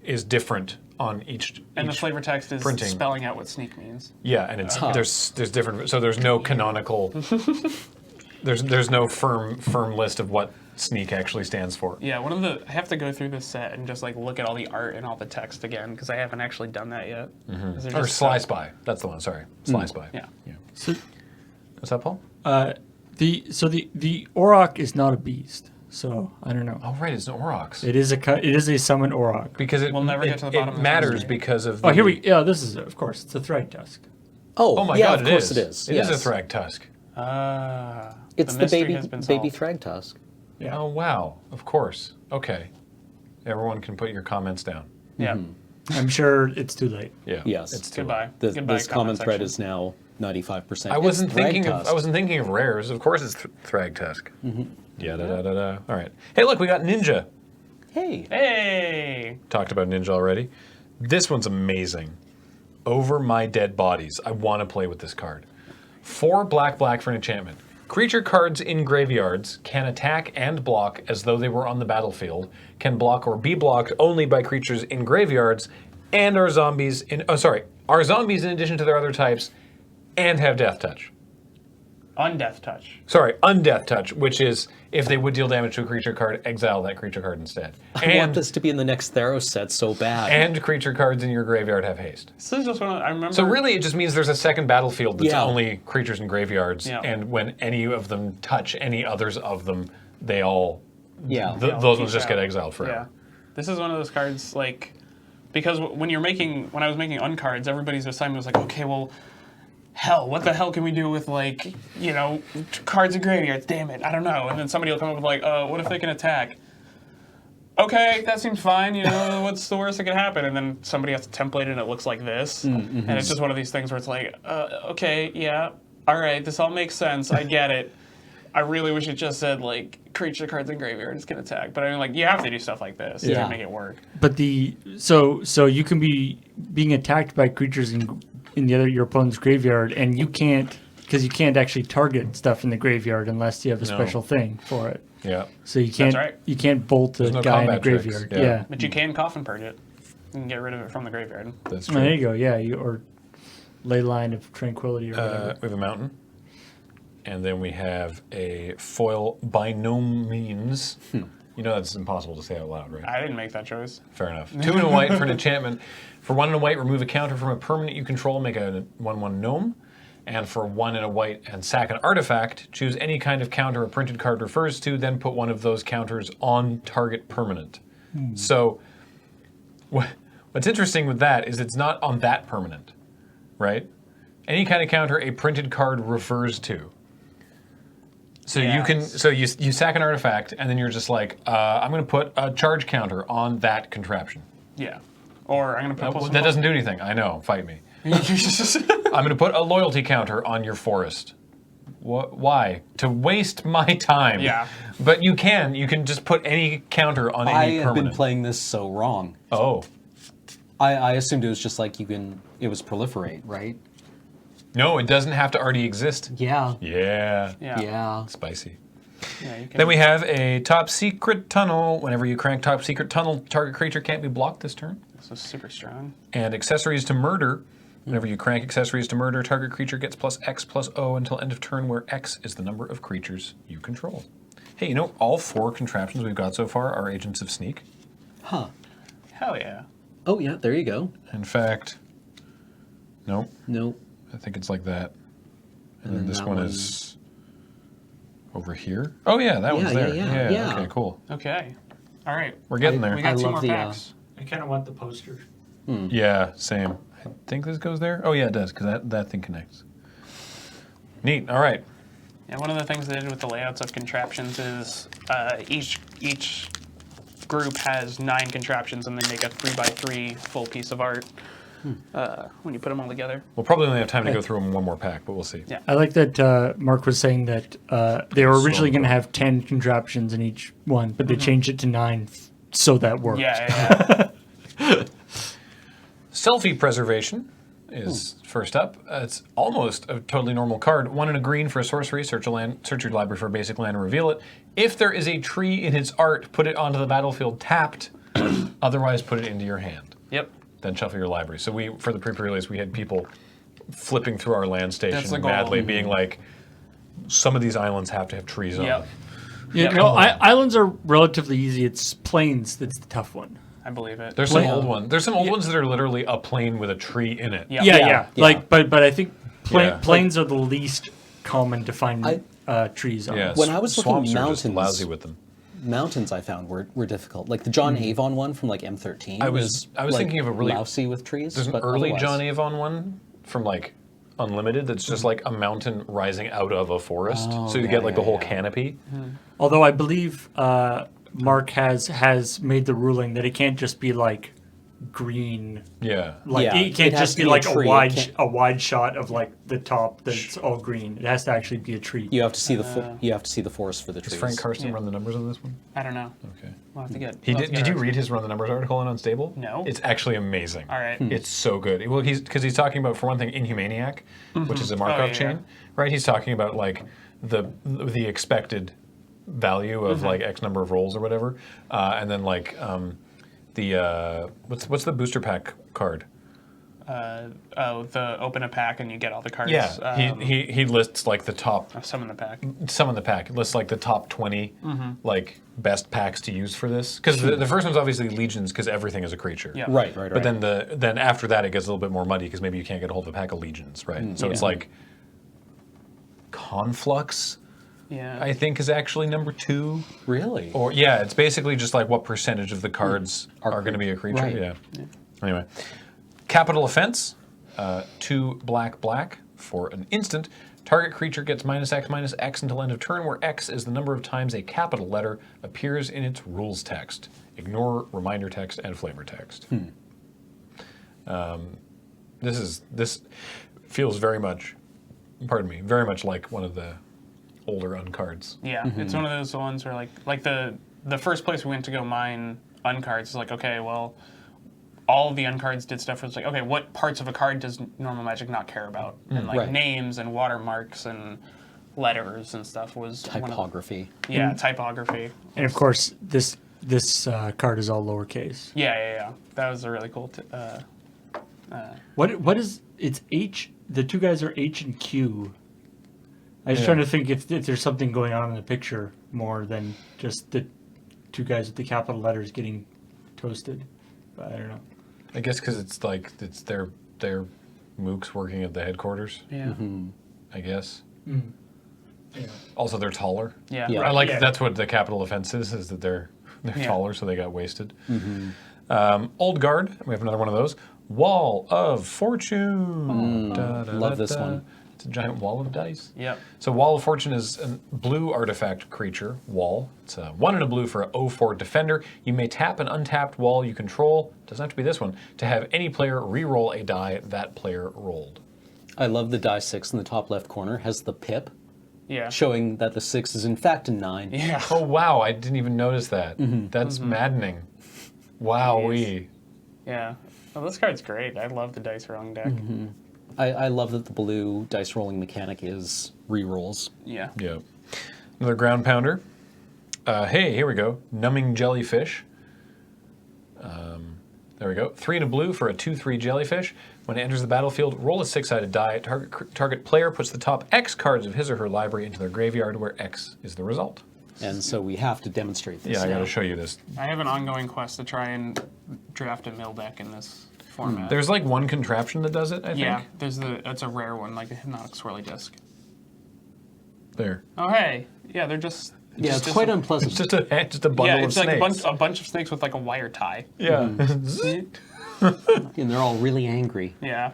is different on each. And the each flavor text is printing. spelling out what sneak means. Yeah, and it's there's different. So there's no canonical. there's no firm list of what Sneak actually stands for. Yeah, I have to go through this set and just like look at all the art and all the text again because I haven't actually done that yet. 'Cause they're Or just Sly so- Spy. That's the one. Sorry, Sly Spy. Yeah. So What's that, Paul? the Auroch is not a beast. So I don't know. Oh, right, it's an Aurochs. It is a summon Auroch. Because We'll never get to the bottom of it this matters mystery. because of Oh, the... here we. Yeah, this is of course it's a Thragtusk. Oh my yeah, god, of course it is. It yes. is a Thragtusk. It's the mystery baby has been baby solved. Thragtusk. Yeah. Oh, wow. Of course. Okay. Everyone can put your comments down. Yeah. I'm sure it's too late. Yeah. Yes. It's too Goodbye. late. Goodbye, This comment thread section. is now 95%. I wasn't thinking of Thragtusk. rares. Of course it's Thragtusk. Yeah, da, da, da, da. All right. Hey, look, we got Ninja. Hey. Hey! Talked about Ninja already. This one's amazing. Over My Dead Bodies. I want to play with this card. 4 black for an enchantment. Creature cards in graveyards can attack and block as though they were on the battlefield, can block or be blocked only by creatures in graveyards, and are zombies in addition to their other types, and have Death Touch. Undeath Touch. Sorry, Undeath Touch, which is if they would deal damage to a creature card, exile that creature card instead. I want this to be in the next Theros set so bad. And creature cards in your graveyard have haste. This is just one I remember. So really, it just means there's a second battlefield that's Yeah. only creatures in graveyards, Yeah. and when any of them touch any others of them, they all Yeah. those ones peace just get out. exiled forever. Yeah. This is one of those cards, like, because when I was making uncards, everybody's assignment was like, okay, well, hell, what the hell can we do with, like, cards in graveyards? Damn it, I don't know. And then somebody will come up with, like, what if they can attack? Okay, that seems fine. What's the worst that could happen? And then somebody has to template it and it looks like this. And it's just one of these things where it's like, okay, yeah, all right, this all makes sense. I get it. I really wish it just said, like, creature cards in graveyards can attack. But I mean, like, you have to do stuff like this to Yeah. make it work. But so you can be being attacked by creatures in your opponent's graveyard, and you can't because you can't actually target stuff in the graveyard unless you have a No. special thing for it. Yeah. So you can't right. you can't bolt a There's no guy in the combat tricks, graveyard. yeah. Yeah. But you can coffin purge it. You can get rid of it from the graveyard. That's Oh, true. there you go. Yeah, or ley line of tranquility or whatever. We have a mountain. And then we have a foil by no means. You know that's impossible to say out loud, right? I didn't make that choice. Fair enough. 2 and a white for an enchantment. For 1 and a white, remove a counter from a permanent you control, make a 1/1 gnome. And for 1 and a white and sack an artifact, choose any kind of counter a printed card refers to, then put one of those counters on target permanent. So what's interesting with that is it's not on that permanent, right? Any kind of counter a printed card refers to. So you sack an artifact, and then you're just like, I'm going to put a charge counter on that contraption. Yeah. Or I'm going to put That doesn't do anything. I know. Fight me. I'm going to put a loyalty counter on your forest. Why? To waste my time. Yeah. But you can just put any counter on I any have permanent. been playing this so wrong. Oh. I assumed it was just like it was proliferate, right? No, it doesn't have to already exist. Yeah. Yeah. Yeah. Spicy. Yeah, you can. Then we have a top secret tunnel. Whenever you crank top secret tunnel, target creature can't be blocked this turn. This is super strong. And accessories to murder. Whenever you crank accessories to murder, target creature gets +X/+O until end of turn, where X is the number of creatures you control. Hey, all 4 contraptions we've got so far are Agents of Sneak. Huh. Hell yeah. Oh yeah, there you go. In fact, nope, Nope. I think it's like that. And then then this that one one- is over here. Oh yeah, that one's Yeah, there. yeah, yeah. Okay, cool. Okay. All right. We're getting there. We got I 2 love more the, packs. I kind of want the poster. Yeah, same. I think this goes there. Oh yeah, it does, because that thing connects. Neat. All right. Yeah, one of the things they did with the layouts of contraptions is each group has 9 contraptions, and they make a 3x3 full piece of art when you put them all together. We'll probably only have time to go through them in one more pack, but we'll see. Yeah. I like that Mark was saying that they were originally So going to have 10 contraptions in each one, but they changed it to 9 so that worked. Yeah. Selfie Preservation is first up. It's almost a totally normal card. 1 and a green for a sorcery. Search your library for a basic land and reveal it. If there is a tree in its art, put it onto the battlefield tapped. Otherwise, put it into your hand. Yep. Then shuffle your library. So for the pre-release, we had people flipping through our land That's station the goal. madly, being like, some of these islands have to have trees on Yep. them. Yeah, Yep. no, islands are relatively easy. It's plains that's the tough one. I believe it. There's some Yeah. old ones. There's some old ones that are literally a plane with a tree in it. Yep. Yeah, Yeah, yeah. yeah. Like, but I think Yeah. plains are the least common to find trees on. Yeah, When I was looking swamps are just mountains- lousy with them. mountains I found were difficult. Like the John Avon one from like M13. I was like, thinking of a really lousy with trees. There's an but early otherwise- John Avon one from like Unlimited that's just like a mountain rising out of a forest, so you yeah, get like the yeah, whole yeah. canopy. Although I believe Mark has made the ruling that it can't just be like green. Yeah. Like Yeah, it can't it has just to be be a like a tree. It wide can't- a wide shot of like the top that's all green. It has to actually be a tree. You have to see you have to see the forest for the Does trees. Frank Karsten Yeah. run the numbers on this one? I don't know. Okay. We'll have to get. He we'll have did. to Did get you our- read his run the numbers article on Unstable? No. It's actually amazing. All right. It's so good. Well, he's talking about, for one thing, Inhumaniac, which is a Markov yeah, chain, yeah. right? He's talking about like the expected value of like X number of rolls or whatever, and then like the what's the booster pack card? The open a pack and you get all the cards. Yeah, he lists like the top. Some in the pack. Some in the pack lists like the top 20 like best packs to use for this, because the first one's obviously legions because everything is a creature. Yeah. Right. But then after that it gets a little bit more muddy because maybe you can't get a hold of a pack of legions, right? So it's yeah. like Conflux, Yeah. I think, is actually number 2. Really? Or yeah, it's basically just like what percentage of the cards Are are going to be a creature. right. Yeah. Anyway, capital offense, 2 black for an instant. Target creature gets -X until end of turn, where X is the number of times a capital letter appears in its rules text. Ignore reminder text and flavor text. This feels very much, very much like one of the older uncards. Yeah, it's one of those ones where like the first place we went to go mine uncards is like, okay, well, all of the uncards did stuff where it's like, okay, what parts of a card does normal Magic not care about? And like Right. names and watermarks and letters and stuff was one of- Typography. yeah, typography. And of course, this card is all lowercase. Yeah. That was a really cool. What is it's H? The two guys are H and Q. I was Yeah. trying to think if there's something going on in the picture more than just the two guys with the capital letters getting toasted. But I don't know. I guess because it's like it's their mooks working at the headquarters. Yeah. I guess. Yeah. Also, they're taller. Yeah. Yeah. I like Yeah. that's what the capital offense is that they're Yeah. taller, so they got wasted. Old Guard, we have another one of those. Wall of Fortune. Love this one. It's a giant wall of dice. Yep. So Wall of Fortune is a blue artifact creature, wall. It's a 1 and a blue for a 0/4 defender. You may tap an untapped wall you control, doesn't have to be this one, to have any player re-roll a die that player rolled. I love the die 6 in the top left corner has the pip, Yeah. showing that the 6 is in fact a 9. Yeah. Oh wow, I didn't even notice that. That's maddening. Wowee. Yeah. Well, this card's great. I love the dice rolling deck. I love that the blue dice rolling mechanic is re-rolls. Yeah. Yeah. Another ground pounder. Hey, here we go. Numbing jellyfish. There we go. 3 and a blue for a 2/3 jellyfish. When it enters the battlefield, roll a 6-sided die. Target player puts the top X cards of his or her library into their graveyard, where X is the result. And so we have to demonstrate this. Yeah, I got to show you this. I have an ongoing quest to try and draft a mill deck in this format. There's like one contraption that does it, I think. yeah, it's a rare one, like a hypnotic swirly disc. There. Oh hey, yeah, they're just Yeah, it's just quite a, unpleasant. It's just a bundle yeah, of it's like snakes. a bunch of snakes with like a wire tie. Yeah. And they're all really angry. Yeah,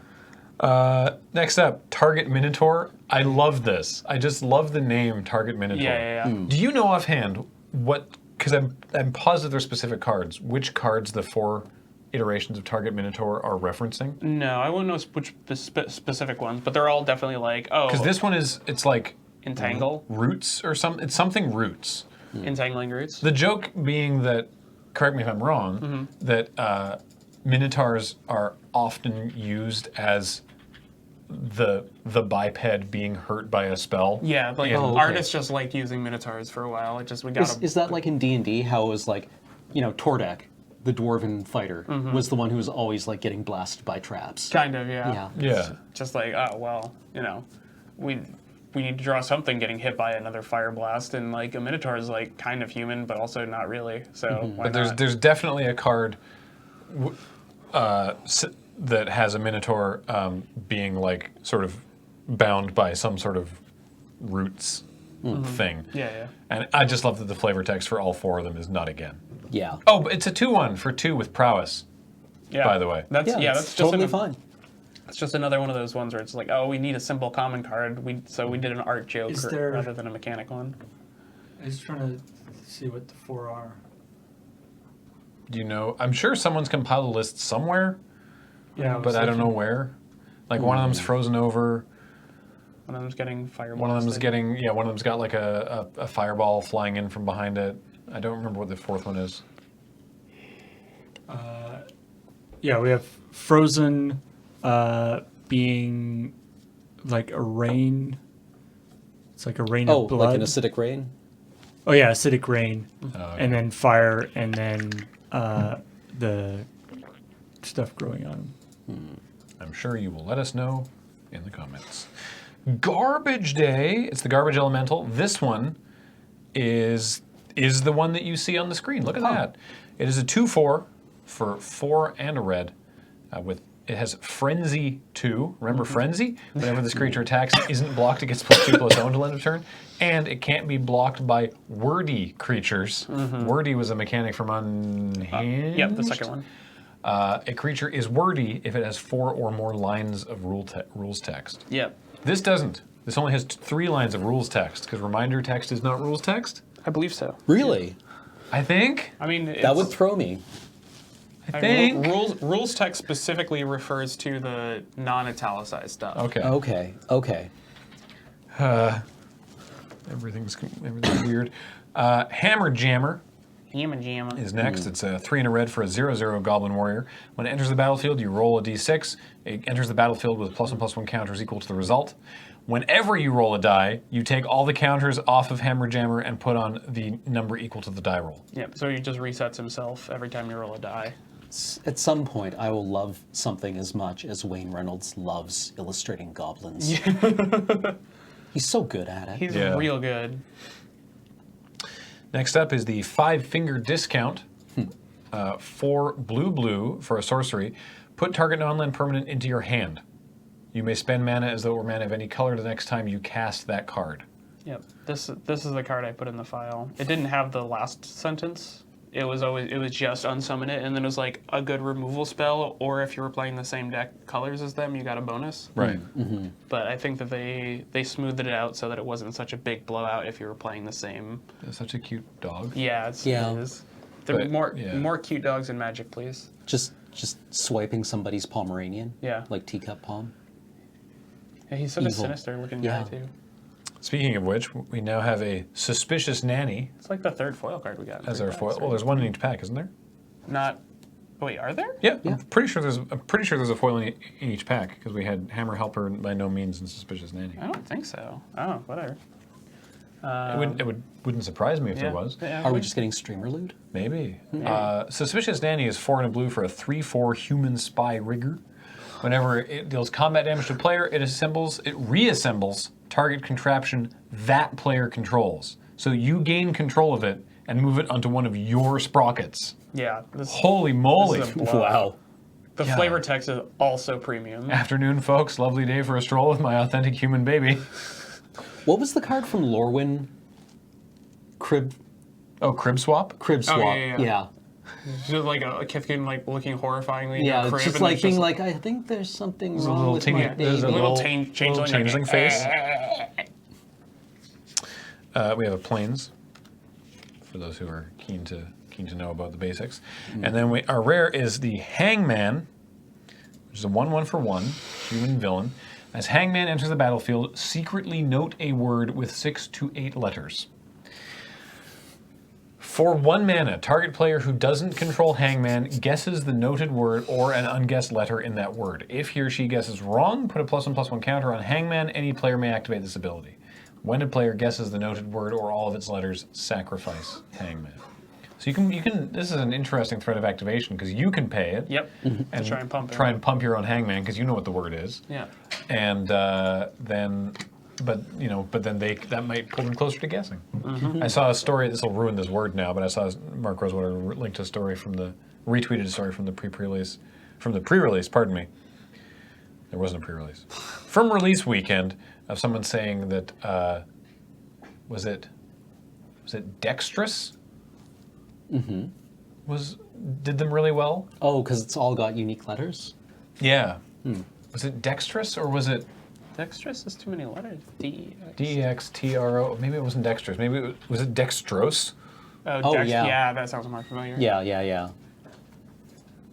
Next up, Target Minotaur. I love this. I just love the name Target Minotaur. yeah. Do you know offhand what? Because I'm positive they're specific cards. Which cards the 4 iterations of Target Minotaur are referencing? No, I wouldn't know which specific ones, but they're all definitely like Because this one it's like entangle, roots or something. It's something roots. entangling roots. The joke being that, correct me if I'm wrong, that Minotaurs are often used as the biped being hurt by a spell. Yeah, like Oh, okay. artists just liked using minotaurs for a while. It just we got Is that like in D&D how it was like, Tordek, the dwarven fighter, was the one who was always like getting blasted by traps. kind of yeah. Yeah. Just like we need to draw something getting hit by another fire blast, and like a minotaur is like kind of human but also not really. So why But not? there's definitely a card that has a Minotaur being like sort of bound by some sort of roots thing. Yeah. And I just love that the flavor text for all 4 of them is not again. Yeah. Oh, but it's a 2-1 for 2 with prowess, Yeah. by the way. That's Yeah, that's it's just totally an, fine. It's just another one of those ones where it's like, oh, we need a simple common card. So we did an art joke Is there- rather than a mechanic one. I was trying to see what the 4 are. Do you know? I'm sure someone's compiled a list somewhere, Yeah, but I don't know where. Like one of them's frozen over. One of them's getting fireball. One of them's getting, one of them's got like a fireball flying in from behind it. I don't remember what the 4th one is. Yeah, we have frozen being like a rain. It's like a rain Oh, of blood. like an acidic rain? Oh yeah, acidic rain, Okay. and then fire, and then the stuff growing on them. I'm sure you will let us know in the comments. Garbage Day. It's the garbage elemental. This one is the one that you see on the screen. Look at that. It is a 2/4 for 4 and a red. It has Frenzy 2. Remember Frenzy? Whenever this creature attacks, isn't blocked, it gets +2/+0 until end of turn. And it can't be blocked by wordy creatures. Wordy was a mechanic from Unhinged. Yep, the second one. A creature is wordy if it has 4 or more lines of rules text. Yep. This doesn't. This only has 3 lines of rules text, because reminder text is not rules text, I believe so. Really? I think. I mean, That would throw me. I think. Rules text specifically refers to the non-italicized stuff. Okay. Okay. Everything's weird. Hammer Jammer Yamma. is next. It's a 3 and a red for a 0/0 Goblin Warrior. When it enters the battlefield, you roll a d6. It enters the battlefield with +1/+1 counters equal to the result. Whenever you roll a die, you take all the counters off of Hammer Jammer and put on the number equal to the die roll. Yep. So he just resets himself every time you roll a die. At some point, I will love something as much as Wayne Reynolds loves illustrating goblins. He's so good at it. He's Yeah. real good. Next up is the 5-finger discount. 4 blue for a sorcery. Put target non-land permanent into your hand. You may spend mana as though it were mana of any color the next time you cast that card. Yep. This is the card I put in the file. It didn't have the last sentence. It was just unsummon it, and then it was like a good removal spell, or if you were playing the same deck colors as them, you got a bonus. Right. But I think that they smoothed it out so that it wasn't such a big blowout if you were playing the same. It's such a cute dog. Yeah, it is. There But, more cute dogs in Magic, please. Just swiping somebody's Pomeranian. Yeah. Like Teacup Palm. Yeah, he's such a Evil. sinister looking Yeah. guy too. Speaking of which, we now have a Suspicious Nanny It's like the third foil card we got. in as 3 our packs, foil. right? Well, there's one in each pack, isn't there? Not. Oh, wait, are there? Yeah, Yeah. I'm pretty sure there's a foil in each pack because we had Hammer Helper by no means and Suspicious Nanny. I don't think so. Oh, whatever. Wouldn't surprise me if there Yeah. was. Yeah, Are we just getting streamer loot? Maybe. Suspicious Nanny is 4 and a blue for a 3/4 human spy rigger. Whenever it deals combat damage to a player, it reassembles target contraption that player controls. So you gain control of it and move it onto one of your sprockets. Yeah. Holy moly. This is a blowout. Wow. The Yeah. flavor text is also premium. Afternoon, folks. Lovely day for a stroll with my authentic human baby. What was the card from Lorwyn? Crib Crib swap? Swap. yeah. Yeah. Just like a Kithkin like looking horrifyingly in Yeah, a crib. just and like it's being just like, I think there's something There's a wrong little with tingy- my there's baby. a little little changeling face. We have a plains, for those who are keen to know about the basics. And then our rare is the Hangman, which is a 1/1 for 1, human villain. As Hangman enters the battlefield, secretly note a word with 6 to 8 letters. For 1 mana, target player who doesn't control Hangman guesses the noted word or an unguessed letter in that word. If he or she guesses wrong, put a +1/+1 counter on Hangman. Any player may activate this ability. When a player guesses the noted word or all of its letters, sacrifice Hangman. So you can. This is an interesting threat of activation because you can pay it. Yep. And try and pump it. Try and pump your own Hangman because you know what the word is. Yeah. And then that might pull them closer to guessing. I saw a story. This will ruin this word now, but I saw Mark Rosewater linked a story retweeted a story from the pre-release. Pardon me. There wasn't a pre-release. From release weekend of someone saying that was it dexterous? Mm-hmm. Did them really well? Oh, because it's all got unique letters? Yeah. Was it dexterous or was it Dexterous is too many letters. D-E-X-T-R-O? Maybe it wasn't dexterous. Maybe was it dextrose? Oh, yeah. Yeah, that sounds more familiar. Yeah.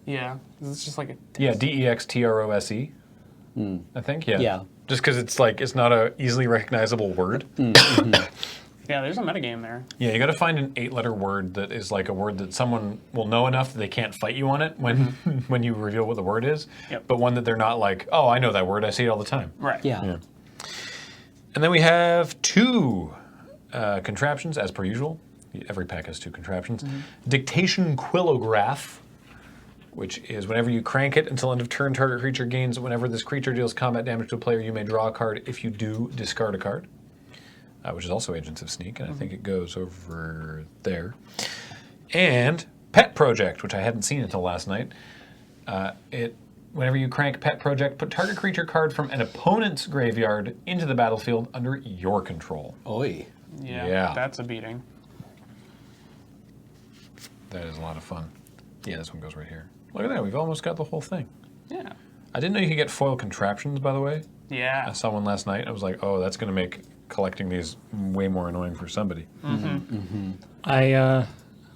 Yeah, it's just like a... Yeah, D-E-X-T-R-O-S-E. I think, yeah. Yeah. Just because it's not a easily recognizable word. Yeah, there's a metagame there. Yeah, you got to find an 8-letter word that is like a word that someone will know enough that they can't fight you on it when when you reveal what the word is. Yep. But one that they're not like, oh, I know that word. I see it all the time. Right. Yeah. And then we have 2 contraptions, as per usual. Every pack has 2 contraptions. Dictation Quillograph, which is whenever you crank it until end of turn, target creature gains. Whenever this creature deals combat damage to a player, you may draw a card. If you do, discard a card. Which is also Agents of Sneak, and I think it goes over there. And Pet Project, which I hadn't seen until last night. Whenever you crank Pet Project, put target creature card from an opponent's graveyard into the battlefield under your control. Oi. Yeah, that's a beating. That is a lot of fun. Yeah, this one goes right here. Look at that, we've almost got the whole thing. Yeah. I didn't know you could get foil contraptions, by the way. Yeah. I saw one last night. I was like, oh, that's going to make collecting these way more annoying for somebody. I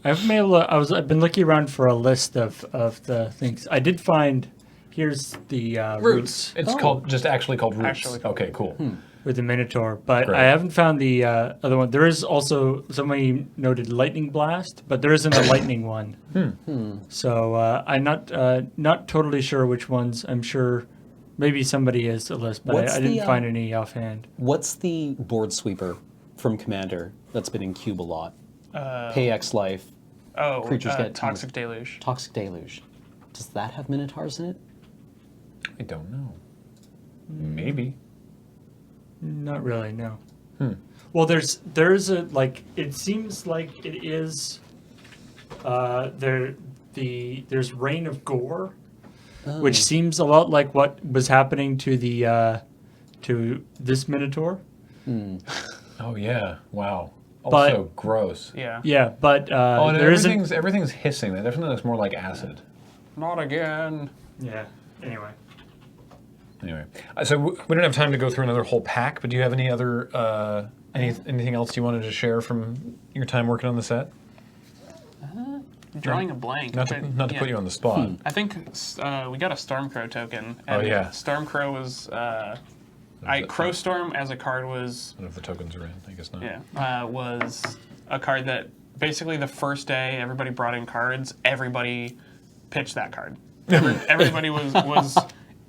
haven't been able to, I've been looking around for a list of the things. I did find, here's the roots It's actually called Roots. Actually called okay, cool. with the Minotaur, but Great. I haven't found the other one. There is also, somebody noted Lightning Blast, but there isn't a Lightning one. So I'm not totally sure which ones. I'm sure maybe somebody has a list, but What's I didn't the, find any offhand. What's the board sweeper from Commander that's been in Cube a lot? Pay X life, Oh, creatures get Toxic Deluge. Toxic Deluge. Does that have Minotaurs in it? I don't know. Maybe. Not really, no. Well, there's a like. It seems like it is. There's Reign of Gore, which seems a lot like what was happening to the to this Minotaur. Oh yeah! Wow. But- Also gross. Yeah. Yeah, but Oh, and there isn't. everything's hissing. That definitely looks more like acid. Not again. Yeah. Anyway. Anyway, so we don't have time to go through another whole pack. But do you have any other anything else you wanted to share from your time working on the set? Drawing a blank. Not to Yeah. put you on the spot. I think we got a Stormcrow token. Oh, And yeah. Stormcrow was. Crowstorm as a card was. I don't know if the tokens are in. I guess not. Yeah. Was a card that basically the first day everybody brought in cards. Everybody pitched that card. Everybody was.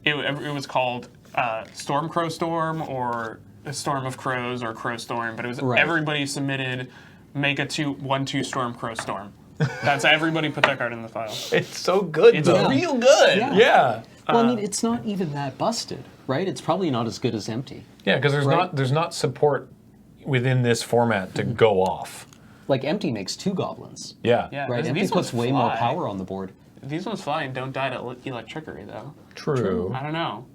It was called Stormcrow Storm or a Storm of Crows or Crow Storm, but it was everybody submitted make a 1/2 Stormcrow Storm. That's everybody put that card in the file. It's so good. It's though. real good. Yeah. Well, I mean, it's not even that busted, right? It's probably not as good as Empty. Yeah, because there's not support within this format to go off. Like Empty makes 2 goblins, Yeah. Yeah. right? These Empty ones puts way more fly. power on the board. These ones fly and don't die to electricity, though. True. I don't know.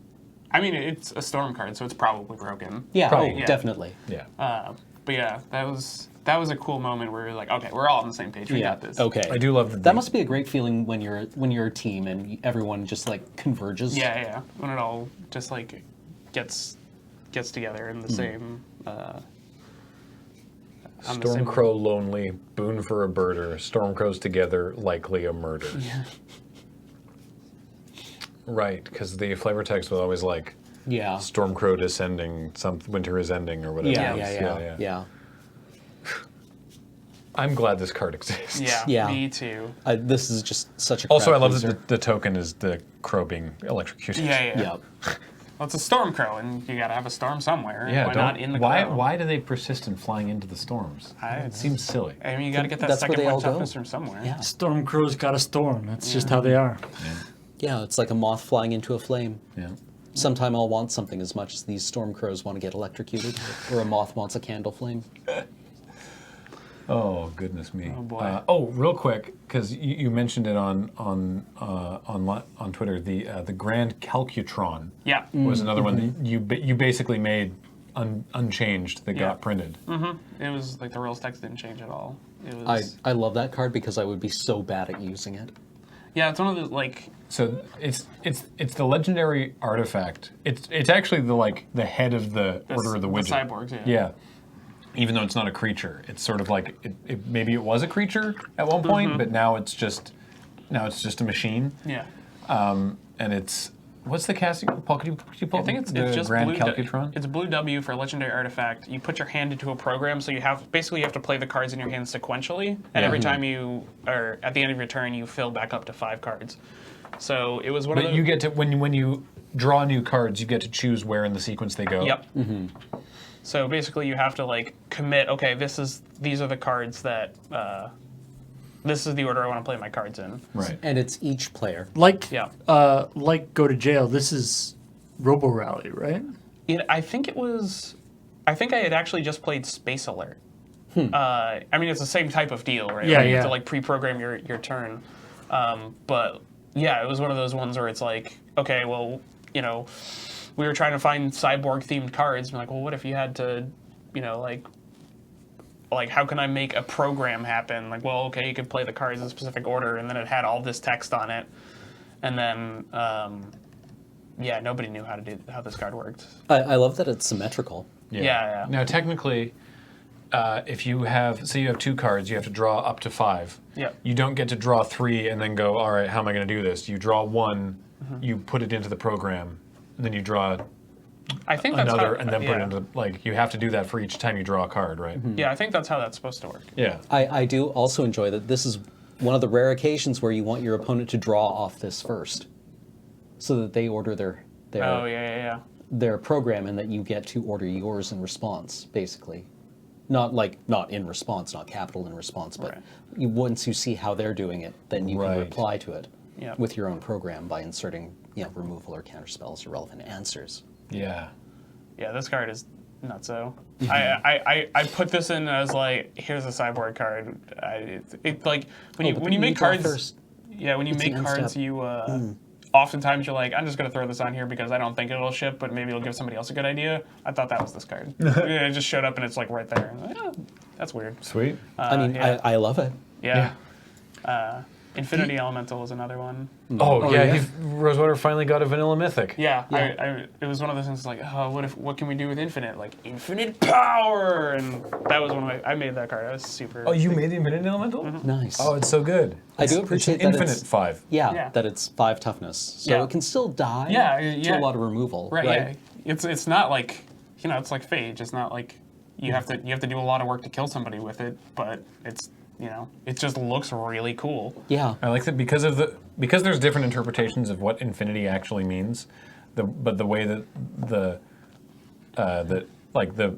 I mean, it's a storm card, so it's probably broken. Yeah, Probably. Yeah. definitely. Yeah. But yeah, that was a cool moment where we were like, okay, we're all on the same page. We got this. Okay. I do love That must be a great feeling when you're a team and everyone just like converges. Yeah. When it all just like gets together in the same. On the same- Stormcrow lonely, boon for a birder. Stormcrows together, likely a murder. Yeah. Right, because the flavor text was always like Yeah. Stormcrow descending, winter is ending, or whatever. Yeah. it was. Yeah. I'm glad this card exists. Yeah. Me too. This is just such a. Also, I crowd love pleaser. that the token is the crow being electrocuted. Yeah. Yeah. Well, it's a storm crow, and you got to have a storm somewhere. Yeah. Why not in the why? crow? Why do they persist in flying into the storms? It seems silly. I mean, you got to get that That's where second they all one go. toughness from somewhere. Yeah. Stormcrow's got a storm. That's just how they are. Yeah, it's like a moth flying into a flame. Yeah. Sometime I'll want something as much as these storm crows want to get electrocuted, or a moth wants a candle flame. Oh goodness me! Oh, boy. Real quick, because you mentioned it on Twitter, the Grand Calcutron Yeah. was another one that you basically made unchanged that got printed. It was like the rules text didn't change at all. It was. I love that card because I would be so bad at using it. Yeah, it's one of the like. So it's the legendary artifact. It's actually the head of the Order of the Widget. The cyborgs, Yeah. Even though it's not a creature, it's sort of like maybe it was a creature at one point, but now it's just a machine. Yeah. And it's what's the casting? Paul, could you pull I think it's the just Grand blue. Calcutron? It's blue W for legendary artifact. You put your hand into a program, so you have to play the cards in your hand sequentially, and every time or at the end of your turn, you fill back up to 5 cards. So it was one of But those. you get to when you draw new cards, you get to choose where in the sequence they go. Yep. So basically, you have to like commit. Okay, these are the cards that. This is the order I want to play my cards in. Right. And it's each player. Like Yeah. like Go to Jail. This is Robo Rally, right? I think I had actually just played Space Alert. I mean, it's the same type of deal, right? Yeah, Where you have yeah. to like pre-program your turn. But yeah, it was one of those ones where it's like, okay, well, we were trying to find cyborg-themed cards. I'm like, well, what if you had to, like how can I make a program happen? Like, well, okay, you could play the cards in a specific order, and then it had all this text on it, and then nobody knew how this card worked. I love that it's symmetrical. Yeah. Now, technically, if you have 2 cards, you have to draw up to 5. Yep. You don't get to draw 3 and then go, all right, how am I going to do this? You draw 1, you put it into the program, and then you draw I think that's another, how, and then put it into, you have to do that for each time you draw a card, right? Yeah, I think that's how that's supposed to work. Yeah. I do also enjoy that this is one of the rare occasions where you want your opponent to draw off this first, so that they order their Oh, yeah. their program, and that you get to order yours in response, basically. Not in response, not capital in response, but Right. once you see how they're doing it, then you Right. can reply to it Yep. with your own program by inserting removal or counter spells or relevant answers. Yeah. Yeah, this card is nutso. I put this in as like, here's a cyborg card. It's like when you make draw cards. first. Yeah, when you It's the make end cards, step. you oftentimes you're like, I'm just gonna throw this on here because I don't think it'll ship, but maybe it'll give somebody else a good idea. I thought that was this card. It just showed up and it's like right there. I'm like, that's weird. Sweet. I mean, yeah. I love it. Yeah. Infinity Elemental is another one. Oh, yeah. yeah. Rosewater finally got a vanilla mythic. Yeah, it was one of those things like, oh, what can we do with infinite? Like infinite power, and that was I made that card. I was super. Oh, you made the Infinite Elemental? Nice. Oh, it's so good. I do It's appreciate an that infinite it's- 5. Yeah. That it's 5 toughness, so Yeah. it can still die. Yeah, to a lot of removal. Right. Yeah. It's not like it's like Phage. It's not like you have to do a lot of work to kill somebody with it, but it's it just looks really cool. Yeah. I like that because there's different interpretations of what infinity actually means, but the way that the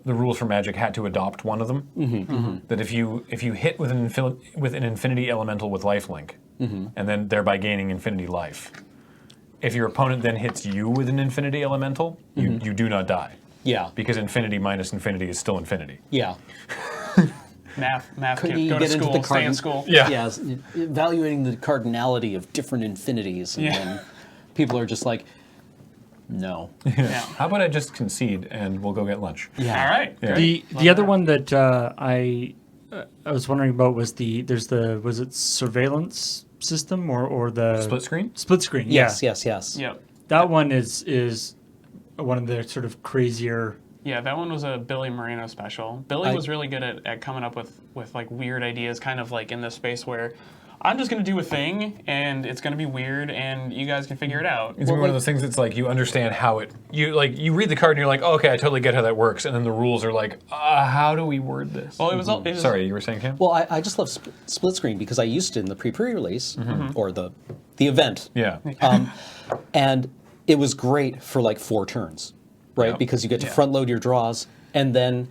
rules for Magic had to adopt one of them. That if you hit with an infinity elemental with lifelink, and then thereby gaining infinity life, if your opponent then hits you with an infinity elemental, you do not die. Yeah. Because infinity minus infinity is still infinity. Yeah. Math Could kid, you go to get into school, the stay in cardin- school. Yeah. Yeah. Evaluating the cardinality of different infinities, and then people are just like, no. Yeah. How about I just concede and we'll go get lunch? Yeah. All right. Yeah. Great. The other one that I was wondering about was was it surveillance system or the Split screen? Split screen. Yes. Yeah. Yes. Yep. That one is one of the sort of crazier. Yeah, that one was a Billy Moreno special. Billy was really good at coming up with like weird ideas, kind of like in this space where I'm just going to do a thing and it's going to be weird and you guys can figure it out. It's one of those things that's like you understand how you read the card and you're like, oh, okay, I totally get how that works, and then the rules are like, how do we word this? Well, it was Sorry, you were saying, Cam? Well, I just love split screen because I used it in the pre-release or the event. Yeah. And it was great for like 4 turns, right? Yeah. Because you get to front load your draws, and then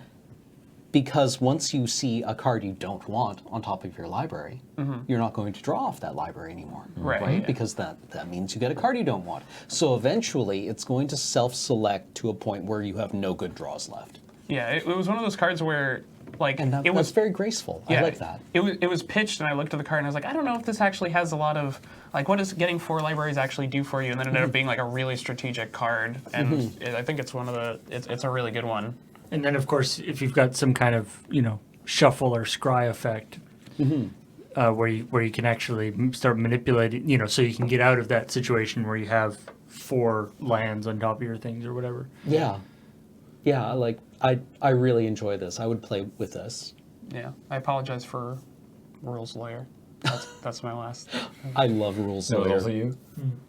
because once you see a card you don't want on top of your library, you're not going to draw off that library anymore, Right, yeah. Because that means you get a card you don't want. So eventually, it's going to self-select to a point where you have no good draws left, Yeah, it was one of those cards where like and it was that's very graceful. I like that. It was pitched, and I looked at the card, and I was like, I don't know if this actually has a lot of like, what does getting 4 libraries actually do for you? And then it ended up being like a really strategic card, and I think it's one of the it's a really good one. And then, of course, if you've got some kind of, shuffle or scry effect, where you can actually start manipulating, so you can get out of that situation where you have 4 lands on top of your things or whatever. Yeah. Yeah, like, I really enjoy this. I would play with this. Yeah, I apologize for Rules Lawyer. That's my last. I love Rules No, Lawyer. also you.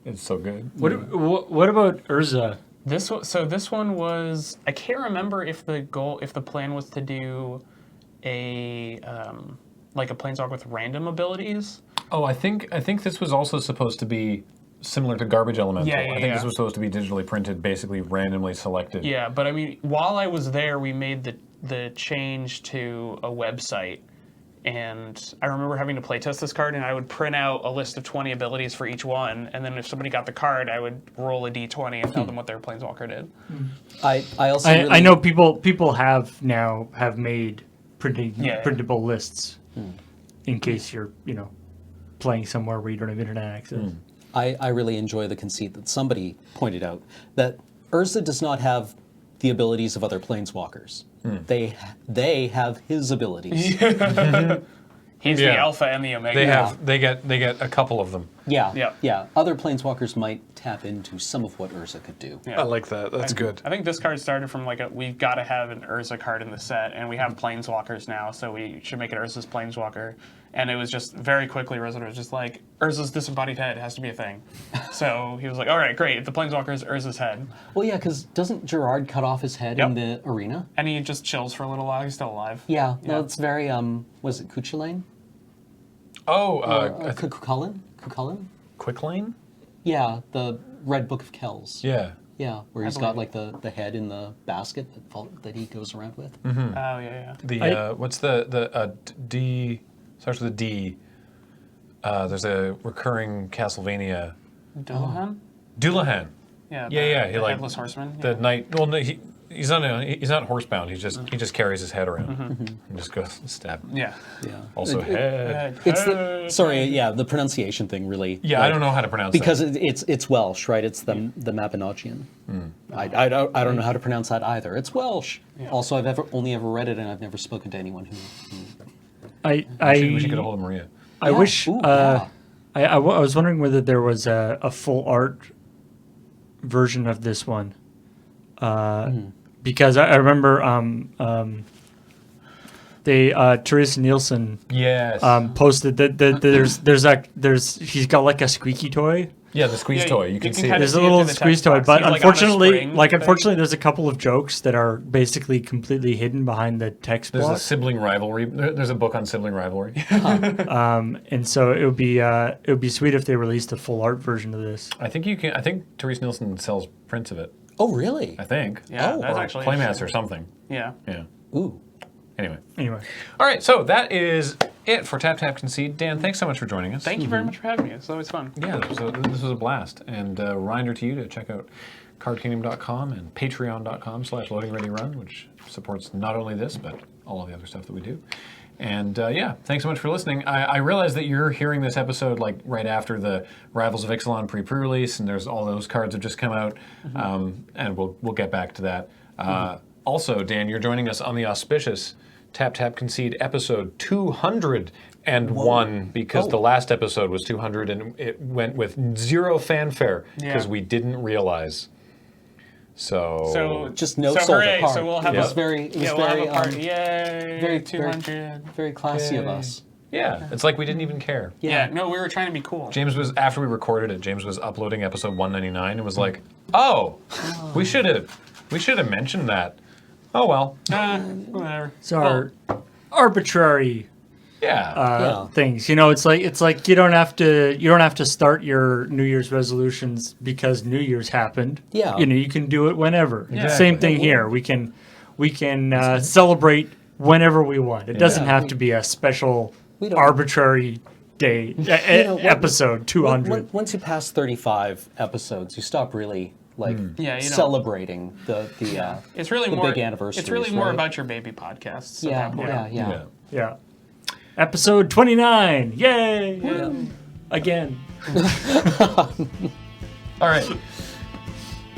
It's so good. What about Urza? This one was, I can't remember if the plan was to do a like a planeswalker with random abilities. Oh, I think this was also supposed to be similar to Garbage Elemental. Yeah, I think this was supposed to be digitally printed, basically randomly selected. Yeah, but I mean, while I was there, we made the change to a website. And I remember having to playtest this card, and I would print out a list of 20 abilities for each one, and then if somebody got the card, I would roll a d20 and tell them what their planeswalker did. I also I know people have made printable lists in case you're playing somewhere where you don't have internet access. I really enjoy the conceit that somebody pointed out that Urza does not have the abilities of other planeswalkers. They have his abilities. He's the alpha and the omega. They get a couple of them. Yeah. Other planeswalkers might tap into some of what Urza could do. Yeah. I like that. That's good. I think this card started from we've got to have an Urza card in the set, and we have planeswalkers now, so we should make it Urza's planeswalker. And it was just very quickly, Urza was just like, Urza's disembodied head has to be a thing. So he was like, all right, great, if the planeswalker is Urza's head. Well, yeah, because doesn't Gerard cut off his head in the arena? And he just chills for a little while, he's still alive. Yeah. No, it's very, was it Cuchulainn? Oh, Cuchulainn? Quicklane? Yeah, the Red Book of Kells. Yeah. Yeah, where he's got like the head in the basket that he goes around with. Oh, yeah. The what's the D starts with a D. There's a recurring Castlevania. Dullahan? Dullahan. Yeah. Yeah. He the like Headless Horseman. the knight. Well, no, he's not horsebound. He just carries his head around and just goes stab. Yeah. Yeah. Also head. It's the pronunciation thing really. Yeah, I don't know how to pronounce because that. it's Welsh, right? It's the Mabinogian. I don't know how to pronounce that either. It's Welsh. Yeah. Also, I've only ever read it, and I've never spoken to anyone who. We should get a hold of Maria. I wish. Ooh, yeah. I was wondering whether there was a full art version of this one, because I remember Therese Nielsen Yes. posted that he's got like a squeaky toy. Yeah, the squeeze toy. You can see it. There's a see it little through the squeeze text toy, box. but He's, like, on a spring unfortunately, thing. there's a couple of jokes that are basically completely hidden behind the text There's a block. sibling rivalry. There's a book on sibling rivalry. And so it would be sweet if they released a full art version of this. I think Therese Nielsen sells prints of it. Oh, really? I think. Yeah, Oh, that's Or actually Playmaster or interesting. something. Yeah. Yeah. Ooh. Anyway. All right, so that is it for Tap Tap Concede. Dan, thanks so much for joining us. Thank you very much for having me. It's always fun. Yeah, this was a blast. And a reminder to you to check out cardkingdom.com and patreon.com/loadingreadyrun, which supports not only this, but all of the other stuff that we do. And thanks so much for listening. I realize that you're hearing this episode like right after the Rivals of Ixalan pre-release, and there's all those cards have just come out, and we'll get back to that. Also, Dan, you're joining us on the auspicious Tap Tap Concede episode 201 because the last episode was 200 and it went with zero fanfare because we didn't realize. So Just no so sold hooray, apart. so we'll have It was a- very, we'll have a party. Yay! very 200. very classy of us. yeah, it's like we didn't even care. Yeah. No, we were trying to be cool. James was, after we recorded it, James was uploading episode 199 and was like, oh, we should have mentioned that. Oh well. Whatever. So our arbitrary Yeah. things. It's like you don't have to start your New Year's resolutions because New Year's happened. Yeah. You can do it whenever. Exactly. Same thing here. We can celebrate whenever we want. It doesn't have to be a special We don't- arbitrary day episode 200. Once you pass 35 episodes, you stop really celebrating the It's really the more big anniversaries, It's really more right? about your baby podcasts. at yeah, that point. yeah. Yeah. Episode 29. Yay! Again. All right.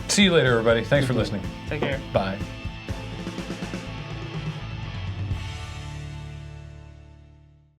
See you later, everybody. Thanks for listening. Take care. Bye.